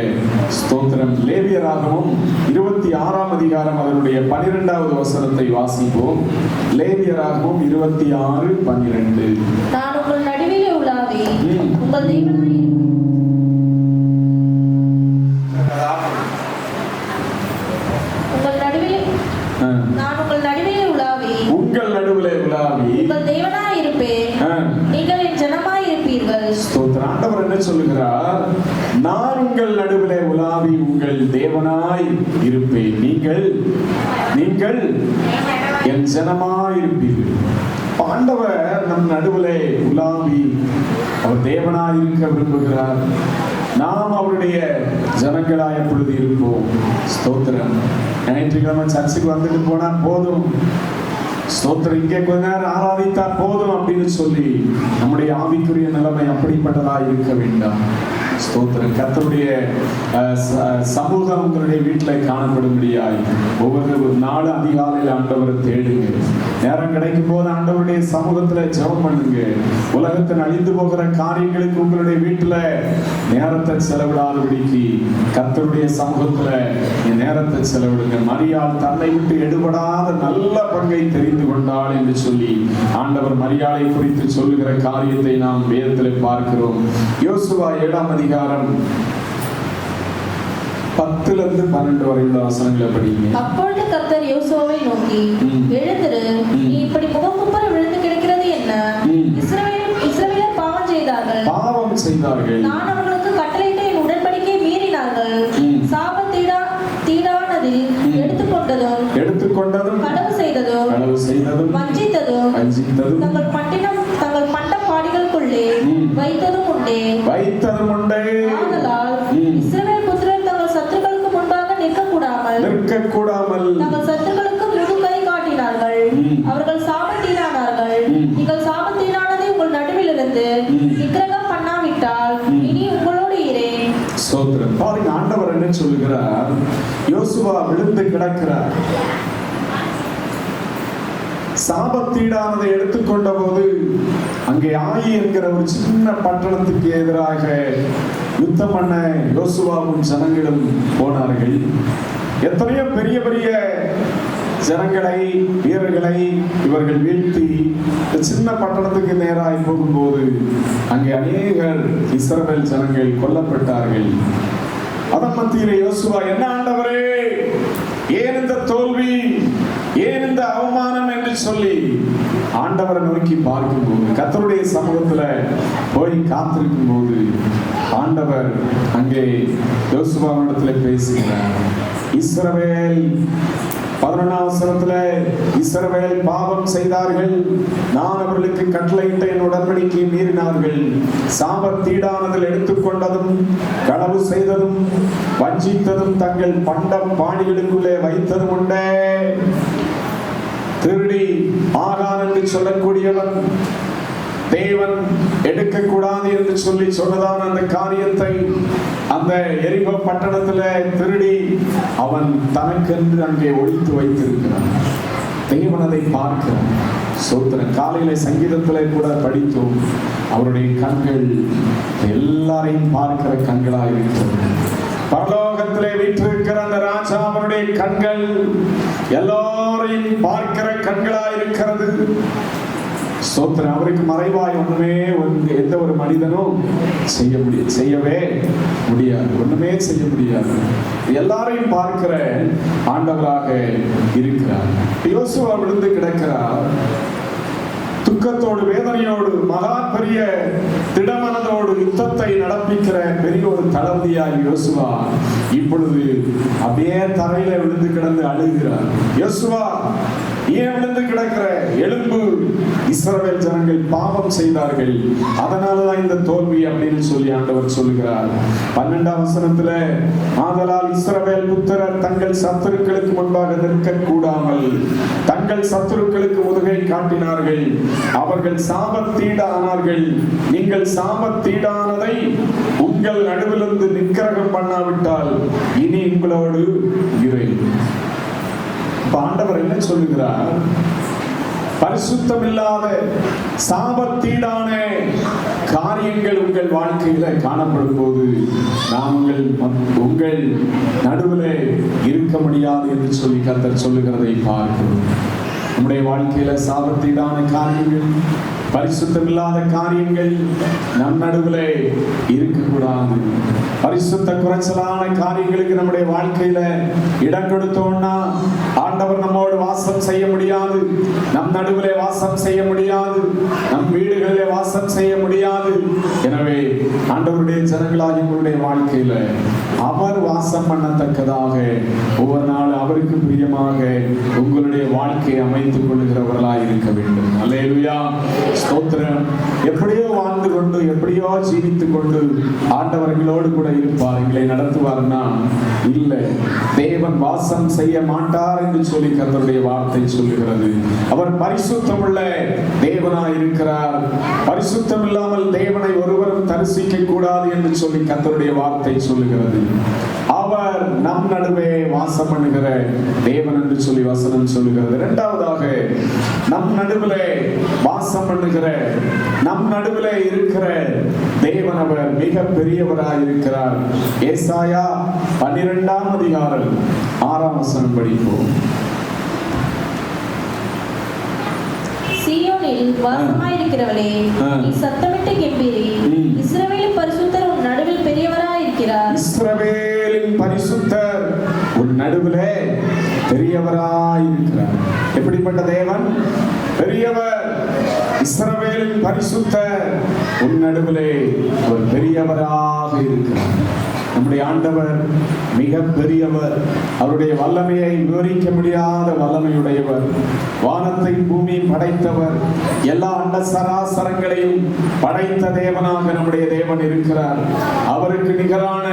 [SPEAKER 1] ஸ்தோத்திரம். லேவியராகமம் 26ஆம் அதிகாரம் அதனுடைய 12வது வசனத்தை வாசிப்போம். லேவியராகமம் 26:12.
[SPEAKER 8] நான் உங்கள் நடுவிலே உலாவி உங்கள் தேவனாய் நான் உங்கள் நடுவிலே உலாவி
[SPEAKER 1] உங்கள் நடுவிலே உலாவி
[SPEAKER 8] உங்கள் தேவனாய் இருப்பேன். நீங்கள் என் ஜனமாய் இருப்பீர்கள்.
[SPEAKER 1] ஸ்தோத்திரம். ஆண்டவர் என்ன சொல்லுகிறார்? நான் உங்கள் நடுவிலே உலாவி உங்கள் தேவனாய் இருப்பேன். நீங்கள் என் ஜனமாய் இருப்பீர்கள். ஆண்டவர் நம் நடுவிலே உலாவி அவர் தேவனாய் இருக்க விரும்புகிறார். நாம் அவருடைய ஜனங்களாய் எப்பொழுது இருப்போம். ஸ்தோத்திரம். ஞாயிற்றுக்கிழமை சர்ச்சுக்கு வந்துட்டு போனா போதும், ஸ்தோத்திரம், இங்கே கொஞ்ச நேரம் ஆராதித்தா போதும் அப்படின்னு சொல்லி நம்முடைய ஆவிக்குரிய நிலைமை அப்படிப்பட்டதாக இருக்க வேண்டாம். ஸ்தோத்திரம். கர்த்தருடைய சமூகம் உங்களுடைய வீட்டில் காணப்படும்படியாய் ஒவ்வொரு நாளும் அதிகாலையில் ஆண்டவரை தேடுங்க. நேரம் கிடைக்கும் போது ஆண்டவருடைய சமூகத்துல ஜெபம் பண்ணுங்க. உலகத்தில் அழிந்து போகிற காரியங்களுக்கு உங்களுடைய வீட்டுல நேரத்தை செலவிடாதபடிக்கு கர்த்தருடைய சமூகத்துல நேரத்தை செலவிடுங்க. மரியாள் தன்னை விட்டு எடுபடாத நல்ல பங்கை தெரிந்து கொண்டாள் என்று சொல்லி ஆண்டவர் மரியாளை குறித்து சொல்லுகிற காரியத்தை நாம் வேதத்தில் பார்க்கிறோம். யோசுவா 7ஆம் அதிகாரம் 10-12 வரையுள்ள வசனங்களை படிங்க.
[SPEAKER 8] அப்பொழுது கர்த்தர் யோசுவாவை நோக்கி, எழுந்திரு, நீ இப்படி முகங்குப்புற விழுந்து கிடக்கிறது என்ன? இஸ்ரவேலர் பாவம் செய்தார்கள். நான் அவர்களுக்கு கட்டளையிட்ட என் உடன்படிக்கையை மீறினார்கள். சாபத்தீடானது எடுத்துக்கொண்டதும் களவு செய்ததும் வஞ்சித்ததும் தங்கள் பண்டப்பாடிகளுக்குள்ளே வைத்ததும் உண்டே. ஆதலால் இஸ்ரவேல் புத்திரர் தங்கள் சத்துருக்களுக்கு முன்பாக நிற்கக்கூடாமல் தங்கள் சத்துருக்களுக்கு முதுகை காட்டினார்கள். அவர்கள் சாபத்தீடானார்கள். நீங்கள் சாபத்தீடானதை உங்கள் நடுவிலிருந்து விக்கிரகம் பண்ணாவிட்டால் இனி உங்களோடு இரேன்.
[SPEAKER 1] ஸ்தோத்திரம். பாருங்க, ஆண்டவர் என்ன சொல்லுகிறார்? யோசுவா விழுந்து கிடக்கிறார். சாபத்தீடானதை எடுத்துக்கொண்ட போது அங்கே ஆயி என்கிற ஒரு சின்ன பட்டணத்துக்கு எதிராக யுத்தம் பண்ண யோசுவாவும் ஜனங்களும் போனார்கள். எத்தனையோ பெரிய பெரிய ஜனங்களை, வீரர்களை இவர்கள் வீழ்த்தி சின்ன பட்டணத்துக்கு நேராய் போகும்போது அங்கே அநேகர் இஸ்ரவேல் ஜனங்கள் கொல்லப்பட்டார்கள். அதன் மத்தியிலே யோசுவா, என்ன ஆண்டவரே, ஏன் இந்த தோல்வி, ஏன் இந்த அவமானம் என்று சொல்லி ஆண்டவரை நோக்கி பார்க்கும்போது, கர்த்தருடைய சமூகத்துல போய் காத்திருக்கும் போது ஆண்டவர் அங்கே யோசுவாவிடத்துல பேசுகிறார். இஸ்ரவேல் 11ஆம் வசனத்துல, இஸ்ரவேல் பாவம் செய்தார்கள், நான் அவர்களுக்கு கட்டளையிட்ட என் உடன்படிக்கையை மீறினார்கள். சாபத்தீடானதில் எடுத்துக்கொண்டதும் களவு செய்ததும் வஞ்சித்ததும் தங்கள் பண்டம் பாணிகளுக்குள்ளே வைத்ததும் உண்டே. திருடி ஆகான் என்று சொல்லக்கூடியவன் தேவன் எடுக்கக்கூடாது என்று சொல்லி சொன்னதான அந்த காரியத்தை அந்த எரிகோ பட்டணத்துல திருடி அவன் தனக்கென்று அங்கே ஒழித்து வைத்திருக்கிறான். தேவன் அதை பார்க்கிறான். சோத்திரம். காலையில சங்கீதத்திலே கூட படித்தோம், அவருடைய கண்கள் எல்லாரையும் பார்க்கிற கண்களாக இருக்கிறது. பரலோகத்திலே வீற்றிருக்கிற அந்த ராஜா அவருடைய கண்கள் எல்லாரையும் பார்க்கிற கண்களாக இருக்கிறது. ஸ்தோத்திரம். அவருக்கு மறைவாய் ஒண்ணுமே எந்த ஒரு மனிதனும் செய்யவே முடியாது. ஒண்ணுமே செய்ய முடியாது. எல்லாரையும் பார்க்கிற ஆண்டவராக இருக்கிறார். யோசுவா விழுந்து கிடக்கிறார். துக்கத்தோடு, வேதனையோடு, மகா பெரிய திடமனதோடு யுத்தத்தை நடப்பிக்கிற பெரிய ஒரு தளபதியாய் யோசுவா இப்பொழுது அப்படியே தரையில விழுந்து கிடந்து அழுகிறார். யோசுவா, ஏன் விழுந்து கிடக்கிற? எலும்பு, இஸ்ரவேல் ஜனங்கள் பாவம் செய்தார்கள், அதனாலதான் இந்த தோல்வி அப்படின்னு சொல்லி ஆண்டவர் சொல்லுகிறார். 12ஆம் வசனத்துல, ஆதலால் இஸ்ரவேல் புத்திரர் தங்கள் சத்துருக்களுக்கு முன்பாக நிற்க கூடாமல் தங்கள் சத்துருக்களுக்கு முதுகை காட்டினார்கள். அவர்கள் சாபத்தீடானார்கள். நீங்கள் சாபத்தீடானதை உங்கள் நடுவிலிருந்து நிக்கிரகம் பண்ணாவிட்டால் இனி உங்களோடு இறை. ஆண்டவர் என்ன சொல்லுகிறார்? பரிசுத்தமில்லாத சாபத்தீடான காரியங்கள் உங்கள் வாழ்க்கையில காணப்படும் போது நாம் உங்கள் நடுவில் இருக்க முடியாது என்று சொல்லி கர்த்தர் சொல்லுகிறதை பார்க்கிறோம். நம்முடைய வாழ்க்கையில சாபத்தீடான காரியங்கள், பரிசுத்தமில்லாத காரியங்கள் நம் நடுவில் இருக்கக்கூடாது. பரிசுத்த குறைச்சலான காரியங்களுக்கு நம்முடைய வாழ்க்கையில இடம் கொடுத்தோம்னா ஆண்டவர் நம்மோடு வாசம் செய்ய முடியாது. நம் நடுவிலே வாசம் செய்ய முடியாது. நம் வீடுகளிலே வாசம் செய்ய முடியாது. எனவே ஆண்டவருடைய ஜனங்களாகி உங்களுடைய வாழ்க்கையில அவர் வாசம் பண்ணத்தக்கதாக ஒவ்வொரு நாள் அவருக்கு பிரியமாக உங்களுடைய வாழ்க்கையை அமைத்துக் கொள்ளுகிறவர்களாய் இருக்க வேண்டும். அல்லேலூயா, ஸ்தோத்திரம். எப்படியோ வாழ்ந்து கொண்டு எப்படியோ ஜீவித்துக் கொண்டு ஆண்டவர்களோடு கூட இருப்பார், எங்களை நடத்துவார்னா இல்லை. தேவன் வாசம் செய்ய மாட்டார் என்று சொல்லி கர்த்தருடைய வார்த்தை சொல்லுகிறது. அவர் பரிசுத்தமுள்ள தேவனாய் இருக்கிறார். பரிசுத்தம் இல்லாமல் தேவனை ஒருவரும் தரிசிக்க கூடாது என்று சொல்லி கர்த்தருடைய வார்த்தை சொல்லுகிறது. அவர் நம் நடுவே வாசம் பண்ணுகிற தேவன் என்று சொல்லி வசனம் சொல்லுகிறது. இரண்டாவதாக, நம் நடுவிலே வாசம் பண்ணுகிற, நம் நடுவிலே இருக்கிற தேவன் அவர் மிக பெரியவராய் இருக்கிறார். ஏசாயா 12ஆம் அதிகாரம் 6ஆம் வசனம் படிப்போம்.
[SPEAKER 8] சீயோனில் வாசமாயிருக்கிறவளே, நீ சத்தமிட்டு கெம்பீரி. இஸ்ரவேலின் பரிசுத்தர் உன் நடுவில் பெரியவராய் இருக்கிறார்.
[SPEAKER 1] இஸ்ரவேலின் பரிசுத்தர் உன் நடுவிலே பெரியவராய் இருக்கிறார். எப்படிப்பட்ட தேவன்? பெரியவர். இஸ்ரவேலின் பரிசுத்தர் உன் நடுவிலே ஒரு பெரியவராக இருக்கிறார். நம்முடைய ஆண்டவர் மிக பெரியவர். அவருடைய வல்லமையை விவரிக்க முடியாத வல்லமையுடையவர். வானத்தையும் பூமியும் படைத்தவர். எல்லா அண்ட சராசரங்களையும் படைத்த தேவனாக நம்முடைய தேவன் இருக்கிறார். அவருக்கு நிகரான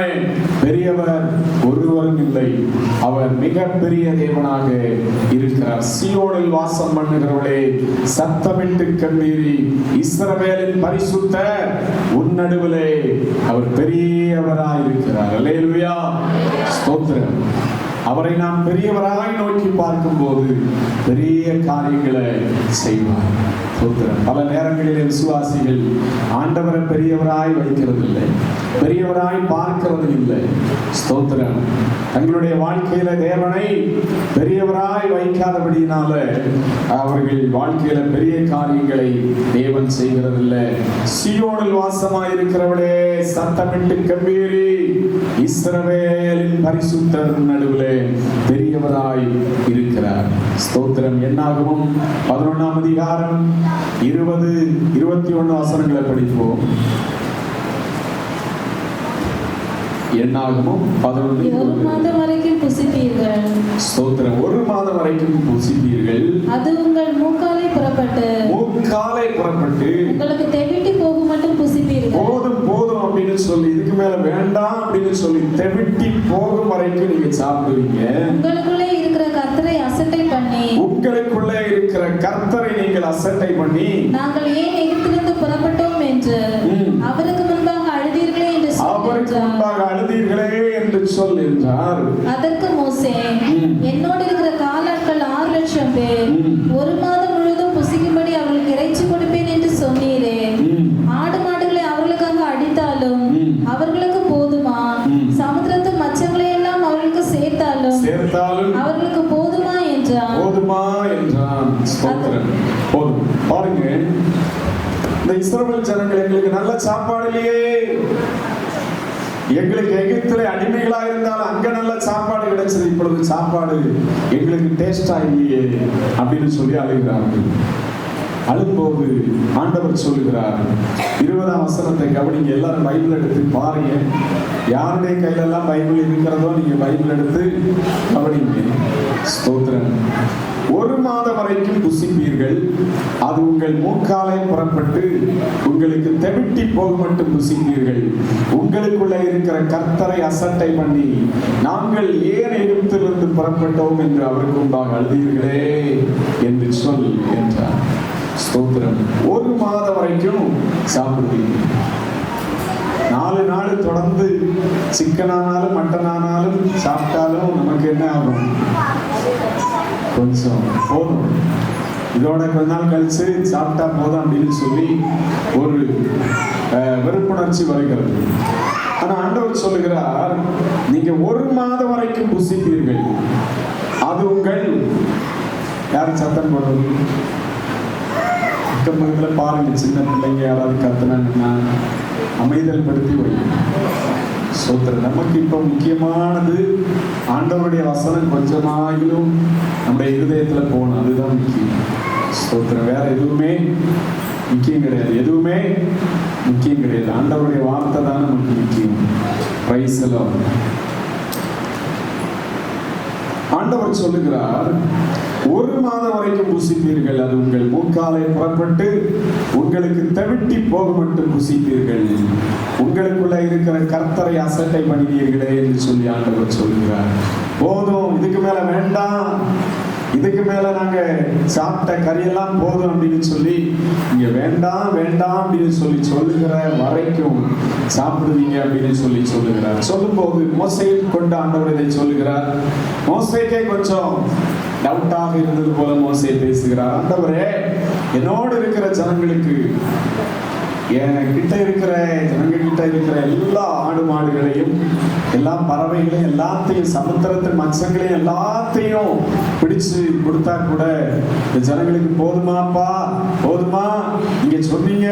[SPEAKER 1] பெரியவர் ஒருவரும் இல்லை. அவர் மிக பெரிய தேவனாக இருக்கிறார். சீயோனில் வாசம் பண்ணுகிறவளே, சத்தமிட்டு கம்பீரி. இஸ்ரவேலின் பரிசுத்தர் உன் நடுவிலே அவர் பெரியவராய் இருக்கிறார். அல்லேலூயா, ஸ்தோத்திரம். அவரை நாம் பெரியவராய் நோக்கி பார்க்கும் போது பெரிய காரியங்களை செய்வார். பல நேரங்களிலே விசுவாசிகள் ஆண்டவரை பெரியவராய் வைக்கிறது இல்லை, பெரியவராய் பார்க்கிறது இல்லை. ஸ்தோத்திரம். தங்களுடைய வாழ்க்கையில தேவனை பெரியவராய் வைக்காதபடியினால அவர்கள் வாழ்க்கையில பெரிய காரியங்களை தேவன் செய்கிறதில்லை. சீயோனில் வாசமாய் இருக்கிறவளே, சத்தமிட்டு கம்பீரி. இஸ்ரவேலின் பரிசுத்தர் நடுவிலே பெரியவராய் இருக்கிறார். ஸ்தோத்திரம். என்னாகும் 11ஆம் அதிகாரம் 20-21 வசனங்களை படிப்போம். என்னாகுமோ 11.
[SPEAKER 8] ஒரு மாதம் வரைக்கும் புசிப்பீர்கள்.
[SPEAKER 1] ஸ்தோத்திரம். ஒரு மாதம் வரைக்கும் புசிப்பீர்கள்.
[SPEAKER 8] அது உங்கள் மூக்காலை புறப்பட்டு உங்களுக்கு தெவிட்டி போகும் மட்டும் புசிப்பீர்கள்.
[SPEAKER 1] போதும் போதும் அப்படின்னு சொல்லி, இதுக்கு மேல வேண்டாம் அப்படின்னு சொல்லி தெவிட்டி போகும் வரைக்கும் நீங்க சாப்பிடுவீங்க.
[SPEAKER 8] உங்களுக்குள்ளே இருக்கிற கர்த்தரை அசட்டை பண்ணி
[SPEAKER 1] நாங்கள்
[SPEAKER 8] ஏன் எகிப்திலிருந்து புறப்பட்டோம் என்று அவருக்கு முன்பாக அழுதீர்களே என்று சொல் என்றார். அதற்கு மோசே, என்னோடு இருக்கிற காலாட்கள் 6 லட்சம் பேர், ஒரு மாதம் முழுவதும் புசிக்கும்படி அவர்களுக்கு இறைச்சி கொடுப்பேன் என்று சொன்னீரே. ஆடு மாடுகளை அவர்களுக்காக அடித்தாலும் அவர்களுக்கு போதுமா? சமுத்திரத்து மச்சங்களை எல்லாம் அவர்களுக்கு சேர்த்தாலும் அவர்களுக்கு போதுமா என்றான்.
[SPEAKER 1] போதும். பாருங்க, இந்த இஸ்ரவேல் ஜனங்கள் எங்களுக்கு நல்ல சாப்பாடு இல்லையே, எங்களுக்கு எகிப்திலே அடிமைகளா இருந்தாலும் அங்க நல்ல சாப்பாடு கிடைச்சது, இப்பொழுது சாப்பாடு எங்களுக்கு டேஸ்டா இல்லையே அப்படின்னு சொல்லி அழுகிறார்கள். அழும்போது ஆண்டவர் சொல்லுகிறார், 20ஆம் வசனத்தை கவனிங்க. எல்லாரும் பைபிள் எடுத்து பாருங்க. யாருடைய கையிலெல்லாம் பைபிள் இருக்கிறதோ நீங்க பைபிள் எடுத்து கவனிங்க. ஸ்தோத்திரம். ஒரு மாதம் வரைக்கும் புசிப்பீர்கள். அது உங்கள் மூக்காலை புறப்பட்டு உங்களுக்கு தெவிட்டி போக மட்டும் புசிப்பீர்கள். உங்களுக்குள்ள இருக்கிற கர்த்தரை அசட்டை பண்ணி நாங்கள் ஏன் எகிப்திலிருந்து புறப்பட்டோம் என்று அவருக்கு முன்பாக அழுதீர்களே என்று சொல் என்றார். ஸ்தோத்திரம். ஒரு மாதம் வரைக்கும் சாப்பிடுவீங்க. 4 நாள் தொடர்ந்து சிக்கனானாலும் மட்டனானாலும் சாப்பிட்டாலும் நமக்கு என்ன ஆகும்? கொஞ்சம் போதும், இதோட கொஞ்ச நாள் கழிச்சு சாப்பிட்டா போதும் அப்படின்னு சொல்லி ஒரு வெறுப்புணர்ச்சி வருகிறது. ஆனா ஆண்டவர் சொல்லுகிறார், நீங்க ஒரு மாதம் வரைக்கும் புசிப்பீர்கள். அது உங்கள், யாரும் சத்தம் போடுறது பக்கத்துல பாருங்க, சின்ன பிள்ளைங்க யாராவது கத்துனாங்கன்னா அமைதல் படுத்தி வைங்க. சோத்திரம். நமக்கு இப்ப முக்கியமானது ஆண்டவருடைய வசனம் கொஞ்சமாகிலும் நம்முடைய இருதயத்துல போகணும், அதுதான் முக்கியம். சோத்திரம். வேற எதுவுமே முக்கியம் கிடையாது, எதுவுமே முக்கியம் கிடையாது. ஆண்டவருடைய வார்த்தை தானே the Lord. ஆண்டவர் சொல்லுகிறார், 1 மாதம் வரைக்கும் புசிப்பீர்கள், அது உங்கள் மூக்காலை புறப்பட்டு உங்களுக்கு தவிட்டி போக மட்டும் புசிப்பீர்கள், உங்களுக்குள்ள இருக்கிற கர்த்தரை அசட்டை பண்ணினீர்களே என்று சொல்லி ஆண்டவர் சொல்லுகிறார். போதும், இதுக்கு மேல வேண்டாம், இதுக்கு மேல நாங்க சாப்பிட்ட கறியெல்லாம் போதும் அப்படின்னு சொல்லி இங்க வேண்டாம் வேண்டாம் அப்படின்னு சொல்லி சொல்லுகிற வரைக்கும் சாப்பிடுவீங்க அப்படின்னு சொல்லி சொல்லுகிறார். சொல்லும்போது மோசையை கொண்டு ஆண்டவர் இதை சொல்லுகிறார். மோசைக்கே கொஞ்சம் டவுட்டாக இருந்தது போல மோசே பேசுகிறார். ஆண்டவரே, என்னோடு இருக்கிற ஜனங்களுக்கு, என் கிட்ட இருக்கிற ஜனங்க கிட்ட இருக்கிற எல்லா ஆடு மாடுகளையும், எல்லா பறவைகளையும், எல்லாத்தையும், சமுத்திரத்தின் மச்சங்களையும் எல்லாத்தையும் பிடிச்சு கொடுத்தா கூட இந்த ஜனங்களுக்கு போதுமாப்பா, போதுமா? நீங்க சொன்னீங்க,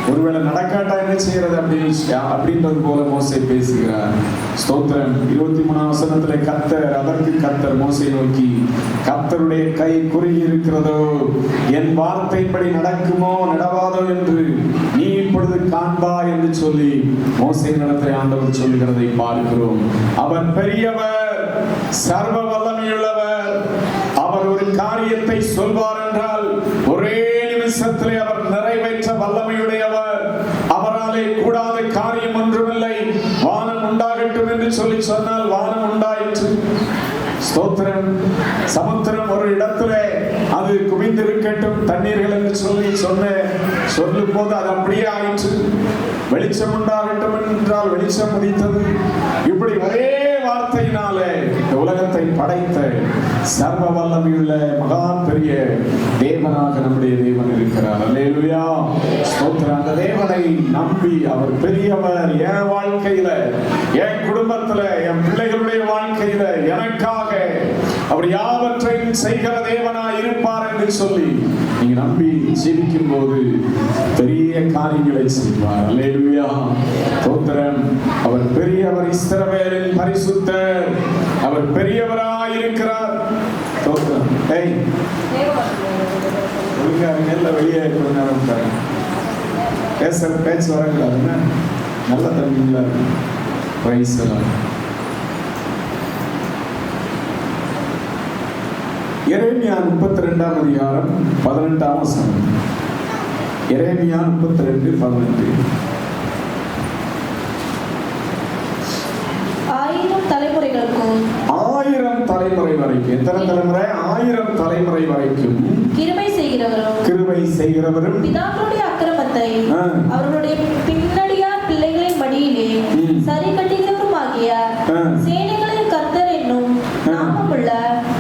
[SPEAKER 1] ஒருவேளை நடக்காட்டா என்ன செய்யறது அப்படின்றது போல மோசே பேசுகிறார். ஸ்தோத்திரம். 23ஆம் வசனத்துல அதற்கு கர்த்தர் மோசே நோக்கி, கர்த்தருடைய கை குறுகி இருக்கிறதோ, என் வார்த்தைப்படி நடக்குமோ நடவாதோ என்று நீ இப்பொழுது காண்பா என்று சொல்லி மோசே நடத்தை ஆண்டவர் சொல்லுகிறதை பார்க்கிறோம். அவர் பெரியவர், சர்வ வல்லமையுள்ளவர். அவர் ஒரு காரியத்தை சொல்வார் என்றால் ஒரே நிமிஷத்திலே அவர் நிறைவேற்ற வல்லமையுடையவர். அவராலே கூடாத காரியம் ஒன்றுமில்லை. வானம் உண்டாகட்டும் என்று சொல்லி சொன்னால் வானம் உண்டாயிற்று. ஸ்தோத்திரம். சமுத்திரம் ஒரு இடத்திலே அது குவிந்திருக்கட்டும் தண்ணீர்கள் என்று சொல்லி சொல்லும் போது அது அப்படியே ஆயிற்று. வெளிச்சம் உண்டாகட்டும் என்றால் வெளிச்சம் உதித்தது. இப்படி ஒரே வார்த்தையினாலே இந்த உலகத்தை படைத்த சர்வ வல்லமையுள்ள மகா பெரிய தேவனாக நம்முடைய தேவன் இருக்கிறார். அல்லேலூயா, ஸ்தோத்திரம். அந்த தேவனை நம்பி, அவர் பெரியவர், என் வாழ்க்கையில, என் குடும்பத்துல, என் பிள்ளைகளுடைய வாழ்க்கையில எனக்காக அவர் யாவற்றையும் செய்கிற தேவனாய் இருப்பார் என்று சொல்லி நீங்க நம்பி ஜீவிக்கும் போது பெரிய காரியங்களை செய்வார். அல்லேலூயா, ஸ்தோத்திரம். அவர் பெரியவர், இஸ்ரவேலின் பரிசுத்தர், அவர் பெரியவராய் இருக்கிறார். ஸ்தோத்திரம். வெளியே பேச்சு வரக்கூடாதுன்னு நல்ல தம்பிங்களா பிரைஸ்லாம். எரேமியா 32ஆம் அதிகாரம் 18ஆம் வசனம். எரேமியா 32:18.
[SPEAKER 8] 1000 தலைமுறைகளுக்கும்
[SPEAKER 1] 1000 தலைமுறை வரைக்கும். எத்தனை தலைமுறை? 1000 தலைமுறை வரைக்கும் கிருபை செய்கிறவரும்
[SPEAKER 8] பிதாக்களுடைய அக்கிரமத்தை அவர்களுடைய பின்னடியார் பிள்ளைகளின் மடியிலே சரி கட்டுகிறவருமாகிய சேனைகளின் கர்த்தர் என்னும் நாமமுள்ள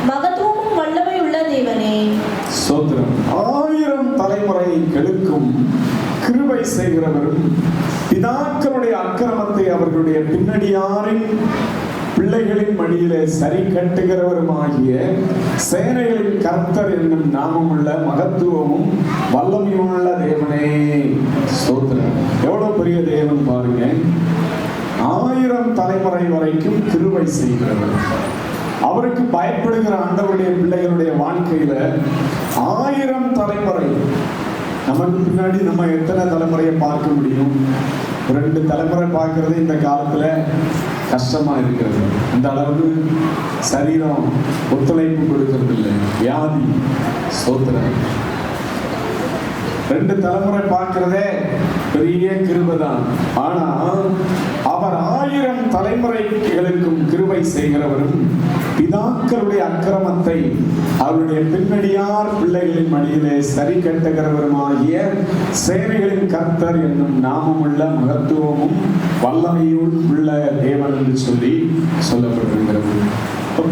[SPEAKER 8] மகத்துவமும் வல்லமை உள்ள தேவனே.
[SPEAKER 1] ஸ்தோத்திரம். 1000 தலைமுறைகளுக்கும் கிருபை செய்கிறவரும் பிதாக்களுடைய அக்கிரமத்தை அவர்களுடைய பின்னடியாரின் பிள்ளைகளின் மடியிலே சரி கட்டுகிறவருமாகிய சேனைகளின் கர்த்தர் என்னும் நாமமுள்ள மகத்துவமும் வல்லமையுள்ள தேவனே. ஸ்தோத்திரம். எவ்வளவு பெரிய தேவன் பாருங்க. 1000 தலைமுறை வரைக்கும் கிருபை செய்கிறவர். அவருக்கு பயப்படுகிற ஆண்டவருடைய பிள்ளைகளுடைய வாழ்க்கையில 1000 தலைமுறை. நமக்கு பின்னாடி நம்ம எத்தனை தலைமுறையை பார்க்க முடியும்? 2 தலைமுறை பார்க்கறது இந்த காலத்துல கஷ்டமா இருக்கிறது. அந்த அளவுக்கு சரீரம் ஒத்துழைப்பு கொடுக்கிறது இல்லை. வியாதி. ஸ்தோத்திரம். 2 தலைமுறை பார்க்கிறதே பெரிய கிருபைதான். ஆனா அவர் 1000 தலைமுறைகளுக்கும் கிருபை செய்கிறவரும் பிதாக்களுடைய அக்கிரமத்தை அவருடைய பின்னடியார் பிள்ளைகளின் மடியிலே சரி கட்டுகிறவருமாகிய சேனைகளின் கர்த்தர் என்னும் நாமமுள்ள மகத்துவமும் வல்லமையும் உள்ள தேவன் என்று சொல்லி சொல்லப்பட்டிருக்கிறது.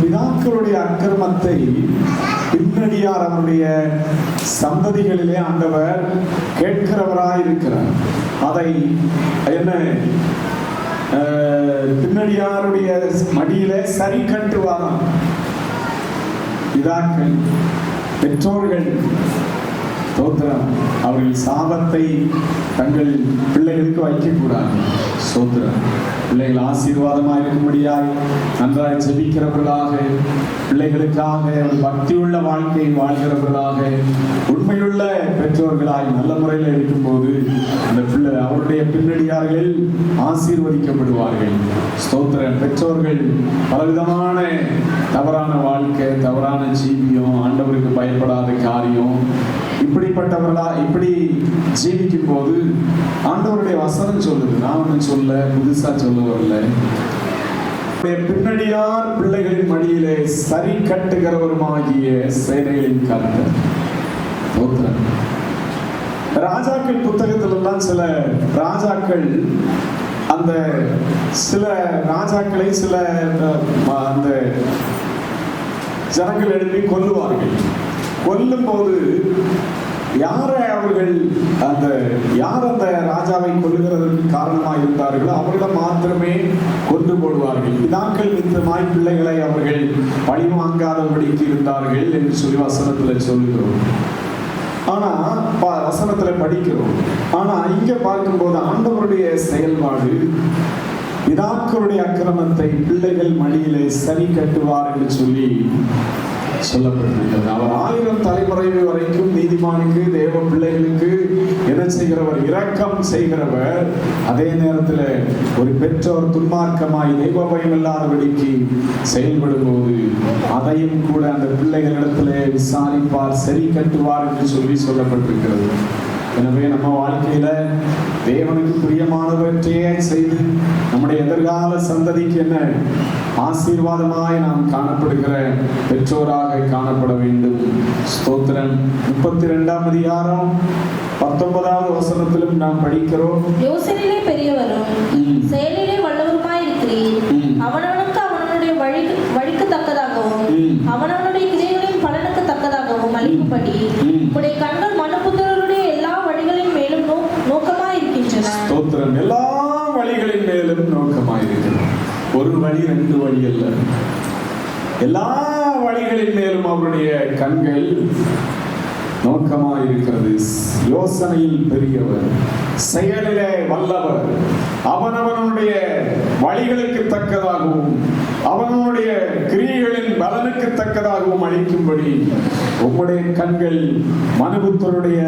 [SPEAKER 1] பிதாக்களுடைய அக்கிரமத்தை பின்னடியார் அவருடைய சந்ததிகளிலே ஆண்டவர் கேட்கிறவராய் இருக்கிறார். அதை என்ன பின்னடியாருடைய மடியிலே சரி கட்டுவாராம். பிதாக்கள், பெற்றோர்கள், ஸ்தோத்திரம், அவர்கள் சாபத்தை தங்கள் பிள்ளைகளுக்கு வைக்கக்கூடாது. ஸ்தோத்திரம். பிள்ளைகள் ஆசீர்வாதமாக இருக்கும்படியாய் நன்றாய் ஜெபிக்கிறவர்களாக, பிள்ளைகளுக்காக ஒரு பக்தியுள்ள வாழ்க்கையை வாழ்கிறவர்களாக, உண்மையுள்ள பெற்றோர்களாய் நல்ல முறையில் இருக்கும்போது அந்த பிள்ளை அவருடைய பின்னடியார்கள் ஆசீர்வதிக்கப்படுவார்கள். ஸ்தோத்திரம். பெற்றோர்கள் பலவிதமான தவறான வாழ்க்கை, தவறான ஜீவியம், ஆண்டவருக்கு பயப்படாத காரியம், இப்படிப்பட்டவர்களா இப்படி ஜீவிக்கும் போது ஆண்டவருடைய வசனம் சொல்லுது. நான் ஒன்றும் சொல்ல புதுசா சொல்ல வரல. பின்னடியார் பிள்ளைகளின் மடியிலே சரி கட்டுகிறவருமாகிய சேனைகளின் கர்த்தர். ராஜாக்கள் புத்தகத்திலெல்லாம் சில ராஜாக்கள் அந்த சில ராஜாக்களை சில அந்த ஜனங்கள் எழுப்பி கொல்லுவார்கள். கொல்லும் போது யாரை அவர்கள் யார் அந்த ராஜாவை கொல்லுகிறதற்கு காரணமாக இருந்தார்களோ அவர்களை மாத்திரமே கொன்று போடுவார்கள். பிதாக்கள் நித்தமாய் பிள்ளைகளை அவர்கள் பழி வாங்காதபடிக்கு இருந்தார்கள் என்று சொல்லி வசனத்தில் சொல்லுகிறோம். ஆனா வசனத்துல படிக்கிறோம். ஆனா இங்க பார்க்கும்போது ஆண்டவருடைய செயல்பாடு, பிதாக்களுடைய அக்கிரமத்தை பிள்ளைகள் மடியிலே சரி கட்டுவார் என்று சொல்லி சொல்லப்பட்டிருக்கிறது. அவர் 1000 தலைமுறை வரைக்கும் நீதிமானுக்கு, தேவ பிள்ளைகளுக்கு என்ன செய்கிறவர்? இரக்கம் செய்கிறவர். அதே நேரத்தில் ஒரு பெற்றோர் துன்மார்க்கமாய் தெய்வ பயம் இல்லாதபடிக்கு செயல்படும் போது அதையும் கூட அந்த பிள்ளைகளிடத்திலே விசாரிப்பார், சரி கட்டுவார் என்று சொல்லி சொல்லப்பட்டிருக்கிறது. எனவே நம்ம வாழ்க்கையில தேவனுக்கு பிரியமானவற்றையே செய்து நம்முடைய எதிர்கால சந்ததிக்கு என்ன ஆசீர்வாதமாய் நாம் காணப்படுகிற பெற்றோராக காணப்பட வேண்டும். ஸ்தோத்திரம். 32ஆம் அதிகாரம் 19வது வசனத்திலும் நாம் படிக்கிறோம்.
[SPEAKER 8] யோசனையிலே பெரியவரும் செயலிலே வல்லவருமாய் இருக்கிறீர். அவனவனுக்கு அவனுடைய வழிக்கு தக்கதாகவும் அவனவனுடைய கிரியைகளின் பலனுக்கு தக்கதாகவும் அளிக்கும்படி உடைய கண்கள் மனுபுத்திரருடைய எல்லா வழிகளின் மேலும் நோக்கமாயிருக்கின்றன.
[SPEAKER 1] ஸ்தோத்திரம். எல்லா வழிகளின் மேலும் நோக்கமாயிருக்கிறது. ஒரு வழி, 2 வழி அல்ல, எல்லா வழிகளின் மேலும் அவருடைய கண்கள் நோக்கமாயிருக்கிறது. யோசனையில் பெரியவர், செயலிலே வல்லவர், அவனவனுடைய வழிகளுக்கு தக்கதாகவும் அவனுடைய கிரியைகளின் பலனுக்கு தக்கதாகவும் அளிக்கும்படி உம்முடைய கண்கள் மனுபுத்தருடைய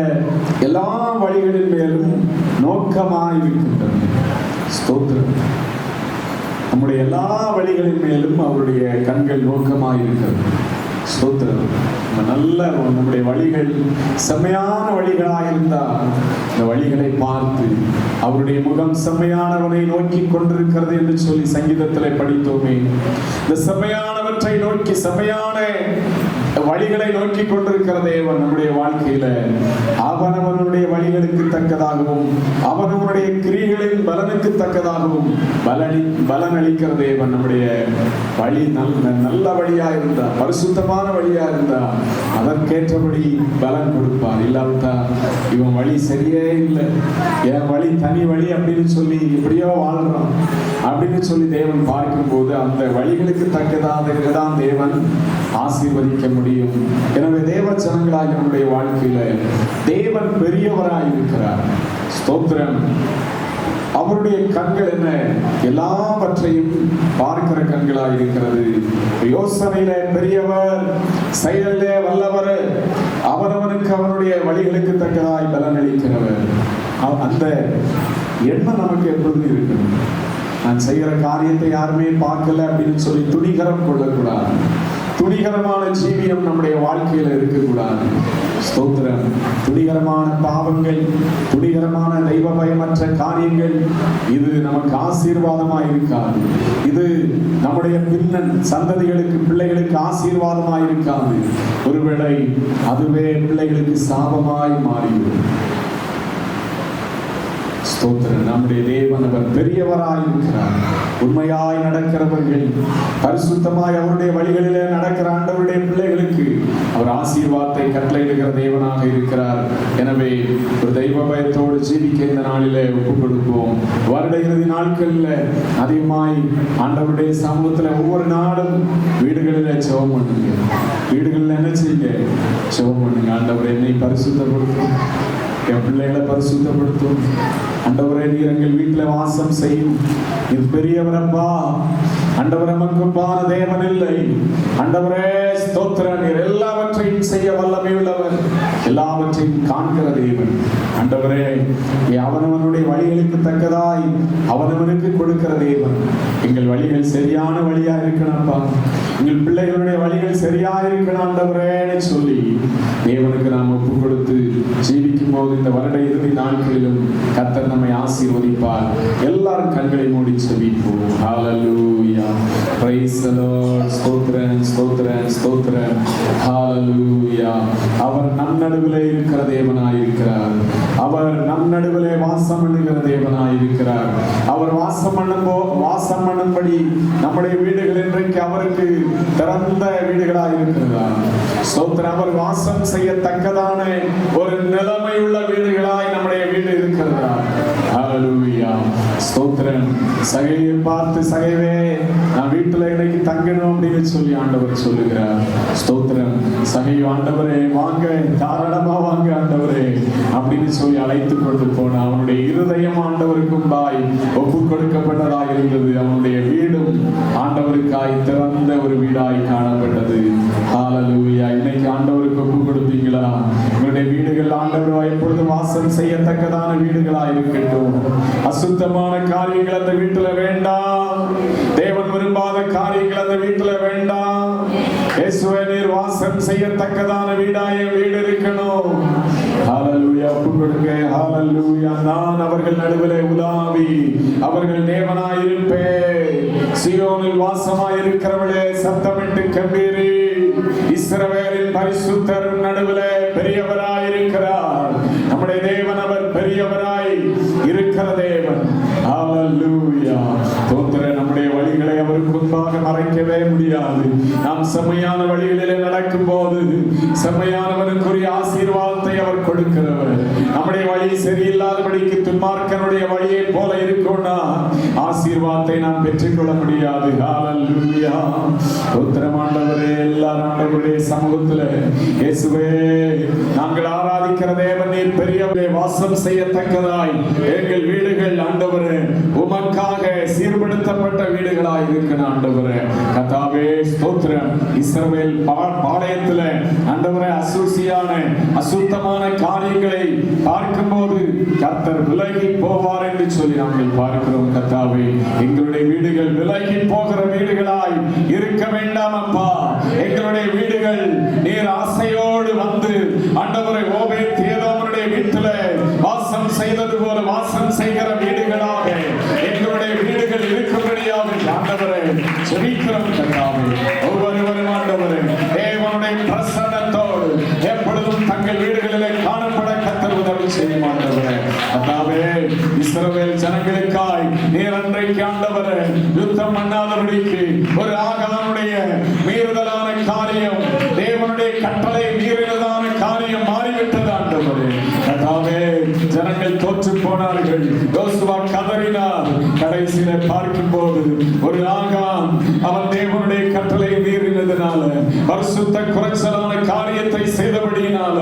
[SPEAKER 1] எல்லா வழிகளின் மேலும் நோக்கமாயிருக்கின்றன. ஸ்தோத்திரம். நம்முடைய எல்லா வழிகளின் மேலும் அவருடைய கண்கள் நோக்கமாயிருக்கிறது. ஸ்தோத்திரம். நல்ல நம்முடைய வழிகள் செம்மையான வழிகளாக இருந்தால் இந்த வழிகளை பார்த்து அவருடைய முகம் செம்மையானவனை நோக்கி கொண்டிருக்கிறது என்று சொல்லி சங்கீதத்தில் படித்தோமே. இந்த செம்மையானவற்றை நோக்கி, செம்மையான வழிகளை நோக்கி கொண்டிருக்கிற தேவன் நம்முடைய வாழ்க்கையில அவனவனுடைய வழிகளுக்கு தக்கதாகவும் அவனவனுடைய கிரியைகளின் பலனுக்கு தக்கதாகவும் பலனளிக்கிற தேவன். நம்முடைய வழி நல்ல வழியா இருந்தா, பரிசுத்தமான வழியா இருந்தா அதற்கேற்றபடி பலன் கொடுப்பார். இல்லாவிட்டா இவன் வழி சரியே இல்லை, என் வழி தனி வழி அப்படின்னு சொல்லி எப்படியோ வாழ்றான் அப்படின்னு சொல்லி தேவன் பார்க்கும்போது அந்த வழிகளுக்கு தக்கதாக தான் தேவன் ஆசீர்வதிக்க முடியும். எனவே தேவ ஜனங்களாக நம்முடைய வாழ்க்கையில தேவன் பெரியவராய் இருக்கிறார். ஸ்தோத்திரம். அவருடைய கண்கள் என்ன? எல்லாவற்றையும் பார்க்கிற கண்களாய் இருக்கிறது. யோசனையில பெரியவர், செயலிலே வல்லவர், அவனவனுக்கு அவனுடைய வழிகளுக்கு தக்கதாய் பலனளிக்கிறவர். அந்த எண்ணம் நமக்கு எப்பொழுதும் இருக்கணும். நான் செய்கிற காரியத்தை யாருமே பார்க்கல அப்படின்னு சொல்லி துணிகரம் கொள்ளக்கூடாது. துணிகரமான ஜீவியம் நம்முடைய வாழ்க்கையில இருக்கக்கூடாது. ஸ்தோத்திரம். துணிகரமான பாவங்கள், துணிகரமான தெய்வ பயமற்ற காரியங்கள் இது நமக்கு ஆசீர்வாதமாய் இருக்காது. இது நம்முடைய பின்னன் சந்ததிகளுக்கு, பிள்ளைகளுக்கு ஆசீர்வாதமாய் இருக்காது. ஒருவேளை அதுவே பிள்ளைகளுக்கு சாபமாய் மாறிவிடும். ஸ்தோத்திரம். நம்முடைய தேவன் அவர் பெரியவராய் இருக்கிறார். உண்மையாய் நடக்கிறவர்கள், பரிசுத்தமாய் அவருடைய வழிகளிலே நடக்கிற ஆண்டவருடைய பிள்ளைகளுக்கு அவர் ஆசீர்வாதத்தை கட்டளையிடுகிற தேவனாக இருக்கிறார். எனவே ஒரு தெய்வ பயத்தோடு ஜீவிக்க இந்த நாளிலே ஒப்புக் கொடுப்போம். வருட இறுதி நாட்களில் அதிகமாய் ஆண்டவருடைய சமூகத்தில் ஒவ்வொரு நாளும் வீடுகளில் ஜெபம் பண்ணுங்க. வீடுகளில் என்ன செய்யுங்க? ஜெபம் பண்ணுங்க. ஆண்டவர் என்னை பரிசுத்தப்படுத்தும், என் பிள்ளைகளை பரிசுத்தப்படுத்தும் ஆண்டவரே. நீர் எங்கள் வீட்டில் வாசம் செய்யும். இது பெரியவரப்பா. ஆண்டவரே, நமக்குப்பான தேவன் இல்லை. ஆண்டவரே ஸ்தோத்திரம். நீர் எல்லாவற்றையும் செய்ய வல்லமை உள்ளவர், எல்லாவற்றையும் காண்கிற தேவன். ஆண்டவரே, அவனவனுடைய வழிகளுக்கு தக்கதாய் அவனவனுக்கு கொடுக்கிற தேவன். எங்கள் வழிகள் சரியான வழியா இருக்கணும்ப்பா. எங்கள் பிள்ளைகளுடைய வழிகள் சரியா இருக்கணும் ஆண்டவரேன்னு சொல்லி தேவனுக்கு நாம் ஒப்பு கொடுத்து ஜீவிக்கும் போது இந்த வருட இறுதி நாட்களிலும் கர்த்தர் நம்மை ஆசீர்வதிப்பார். எல்லாரும் கண்களை மூடி ஜெபிப்போம். ஹல்லேலூயா. Praise the Lord. ஸ்தோத்திரம், ஸ்தோத்திரம், ஸ்தோத்திரம். ஹல்லேலூயா. அவர் நம் நடுவிலே இருக்கிற தேவனாய் இருக்கிறார். அவர் நம் நடுவிலே வாசம் பண்ணுகிற தேவனாய் இருக்கிறார். அவர் வாசம் பண்ணும்படி நம்முடைய வீடுகள் இன்றைக்கு அவருக்கு திறந்த வீடுகளாய் இருக்கிறதா? ஸ்தோத்திரம். அவர் வாசம் செய்யத்தக்கதான ஒரு நிலைமை உள்ள வீடுகளாய் நம்முடைய வீடு இருக்கிறதா? ஹல்லேலூயா. ஸ்தோத்திரம். சகையை பார்த்து, சகைவே நான் வீட்டுல இன்னைக்கு தங்கணும் அப்படின்னு சொல்லி ஆண்டவர் சொல்லுகிறார். ஸ்தோத்திரம். சகை, ஆண்டவரே வாங்க, தாராளமா வாங்க ஆண்டவரே அப்படின்னு சொல்லி அழைத்து கொண்டு போன அவனுடைய இருதயம் ஆண்டவருக்கும்பாய் ஒப்பு கொடுக்கப்பட்டதாக இருந்தது. அவனுடைய வீடும் ஆண்டவருக்காய் திறந்த ஒரு வீடாய் காணப்பட்டது. ஹல்லேலூயா. இன்னைக்கு ஆண்டவருக்கு ஒப்பு கொடுத்தீங்களா? உங்களுடைய வீடுகள் ஆண்டவர் எப்பொழுது வாசம் செய்யத்தக்கதான வீடுகளாய் இருக்கட்டும். அசுத்தமான காரியங்கள் அந்த வீட்டுல வேண்டாம். தேவன் விரும்பாத காரியங்கள் அந்த வீட்டுல வேண்டாம். இயேசுவே, நீர் வாசம் செய்யத்தக்கதான வீடாய வீடு இருக்கணும். ஹல்லேலூயா. ஒப்பு கொடுங்க. ஹல்லேலூயா. நான் அவர்கள் நடுவிலே உலாவி அவர்கள் தேவனாயிருப்பேன். சீயோனில் வாசமாயிருக்கிறவளே சத்தமிட்டு கம்பீரி. இஸ்ரவேலின் பரிசுத்தர் நடுவிலே பெரியவராயிருக்கிறார். நம்முடைய தேவன் அவர் பெரியவராய் இருக்கிற தேவன். ஹல்லேலூயா. தோத்திரம். நம்முடைய வழிகளை அவருக்கு முன்பாக மறைக்கவே முடியாது. நாம் செம்மையான வழிகளிலே நடக்கும் போது செம்மையானவனுக்குரிய ஆசீர்வாதத்தை அவர் கொடுக்கிறவர். நம்முடைய வழி சரியில்லாதபடிக்கு துன்மார்க்கனுடைய வழியை போல இருக்கும்னா ஆசீர்வாதத்தை நாம் பெற்றுக்கொள்ள முடியாது. ஹல்லேலூயா. தோத்திரம் ஆண்டவரே. எல்லா ஆண்டவருடைய சமூகத்துல இயேசுவே, நாங்கள் ஆராதிக்கிற தேவன் நீர் பெரியவரே, வாசம் செய்யத்தக்கதாய் எங்கள் வீடுகள் ஆண்டவரே உமக்காக சீர்படுத்தப்பட்ட வீடுகளாய் இருக்கிற ஆண்டவரே. கர்த்தாவே ஸ்தோத்திரம். இஸ்ரவேல் பாளையத்துல ஆண்டவரே அசூசியான அசுத்தமான காரியங்களை பார்க்கும்போது கர்த்தர் விலகி போவார் என்று சொல்லி நாங்கள் பார்க்கிறோம். கர்த்தாவே, எங்களுடைய வீடுகள் விலகி போகிற வீடுகளாய் இருக்க வேண்டாம் அப்பா. எங்களுடைய வீடுகள் நீர் ஆசையோடு வந்து ஆண்டவரை ஓபேத் ஏதோமனுடைய வீட்டில வாசம் செய்தது போல வாசம் செய்கிற வீடுகளாக எங்களுடைய வீடுகள் இருக்கும்படியாக ஆண்டவரை ஜெபிக்கிறோம். கர்த்தாவே, ஒவ்வொருவரும் ஆண்டவரே தேவனுடைய பிரசன்னத்தோடு எப்பொழுதும் தங்கள் வீடுகளிலே காணப்பட கர்த்தர் உதவி செய்யும் ஆண்டவரே. கர்த்தாவே, இஸ்ரவேல் ஜனங்களுக்காய் நீர் அன்றைக்கு ஆண்டவரே யுத்தம் பண்ணாதபடிக்கு ஒரு ஆகானுடைய மீறுதலான காரியம், தேவனுடைய கட்டளை மீறினதான காரியம் மாறிவிட்டது ஆண்டவரே. கர்த்தாவே, ஜனங்கள் தோற்று போனார்கள். யோசுவா கதறினார். கடைசியில பார்க்கும் போது ஒரு ஆகான் அவன் தேவனுடைய கட்டளை மீறினதுனால பரிசுத்த குறைச்சலான காரியத்தை செய்தபடியினால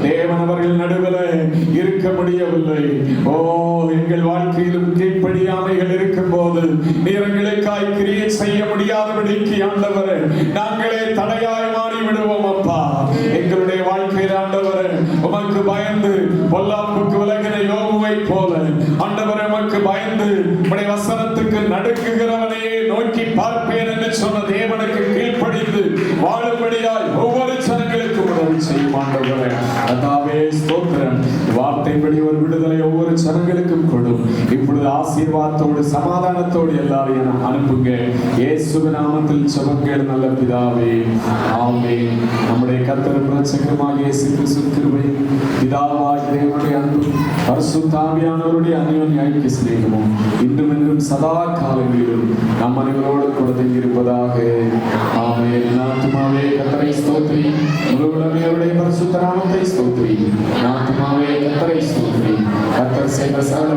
[SPEAKER 1] தேவன் அவர்கள் நடுவில் இருக்க முடியவில்லை. ஓ, எங்கள் வாழ்க்கையிலும் கீழ்ப்படியாமைகள் இருக்கும் போது நீரங்களுக்காய் கிரியை செய்ய முடியாதபடிக்கு ஆண்டவரே நாங்களே தடையாய் மாறி விடுவோம் அப்பா. எங்களுடைய வாழ்க்கையில் ஆண்டவரே உமக்கு பயந்து பொல்லாப்புக்கு விலகின யோபுவை போல ஆண்டவரே உமக்கு பயந்து உம்முடைய வசனத்துக்கு நடுங்குகிறவனையே நோக்கி பார்ப்பேன் என்று சொன்ன தேவனுக்கு கீழ்ப்படிந்து வாழும்படியாய் ஒவ்வொரு ஜனங்களுக்கும் உதவி செய்யும் ஆண்டவரே. கர்த்தாவே ஸ்தோத்திரம். வார்த்தைப்படி ஒரு விடுதலை ஒவ்வொரு ஜனங்களுக்கும் கொடும். இப்பொழுது ஆசீர்வாதத்தோடு சமாதானத்தோடு எல்லாரையும் அனுப்புங்க. இயேசுவின் நாமத்தில் ஜெபங்கள் நல்ல பிதாவே, ஆமென். நம்முடைய கர்த்தரும் இரட்சகருமாகிய இயேசு கிறிஸ்துவின் கிருபை, பிதாவாகிய தேவனுடைய அன்பு, பரிசுத்த ஆவியானவருடைய அந்யோன்ய ஐக்கிய சிநேகமும் இன்றும் என்றும் சதா காலங்களிலும் நம் அனைவரோடு கூட இருப்பதாக. ஆமென். ஆத்துமாவே கர்த்தரை ஸ்தோத்திரி. முழு உலகமே பரிசுத்த நாமத்தை ஸ்தோத்திரி. ஆத்துமாவே கர்த்தரை ஸ்தோத்திரி. கர்த்தர் செய்த சகல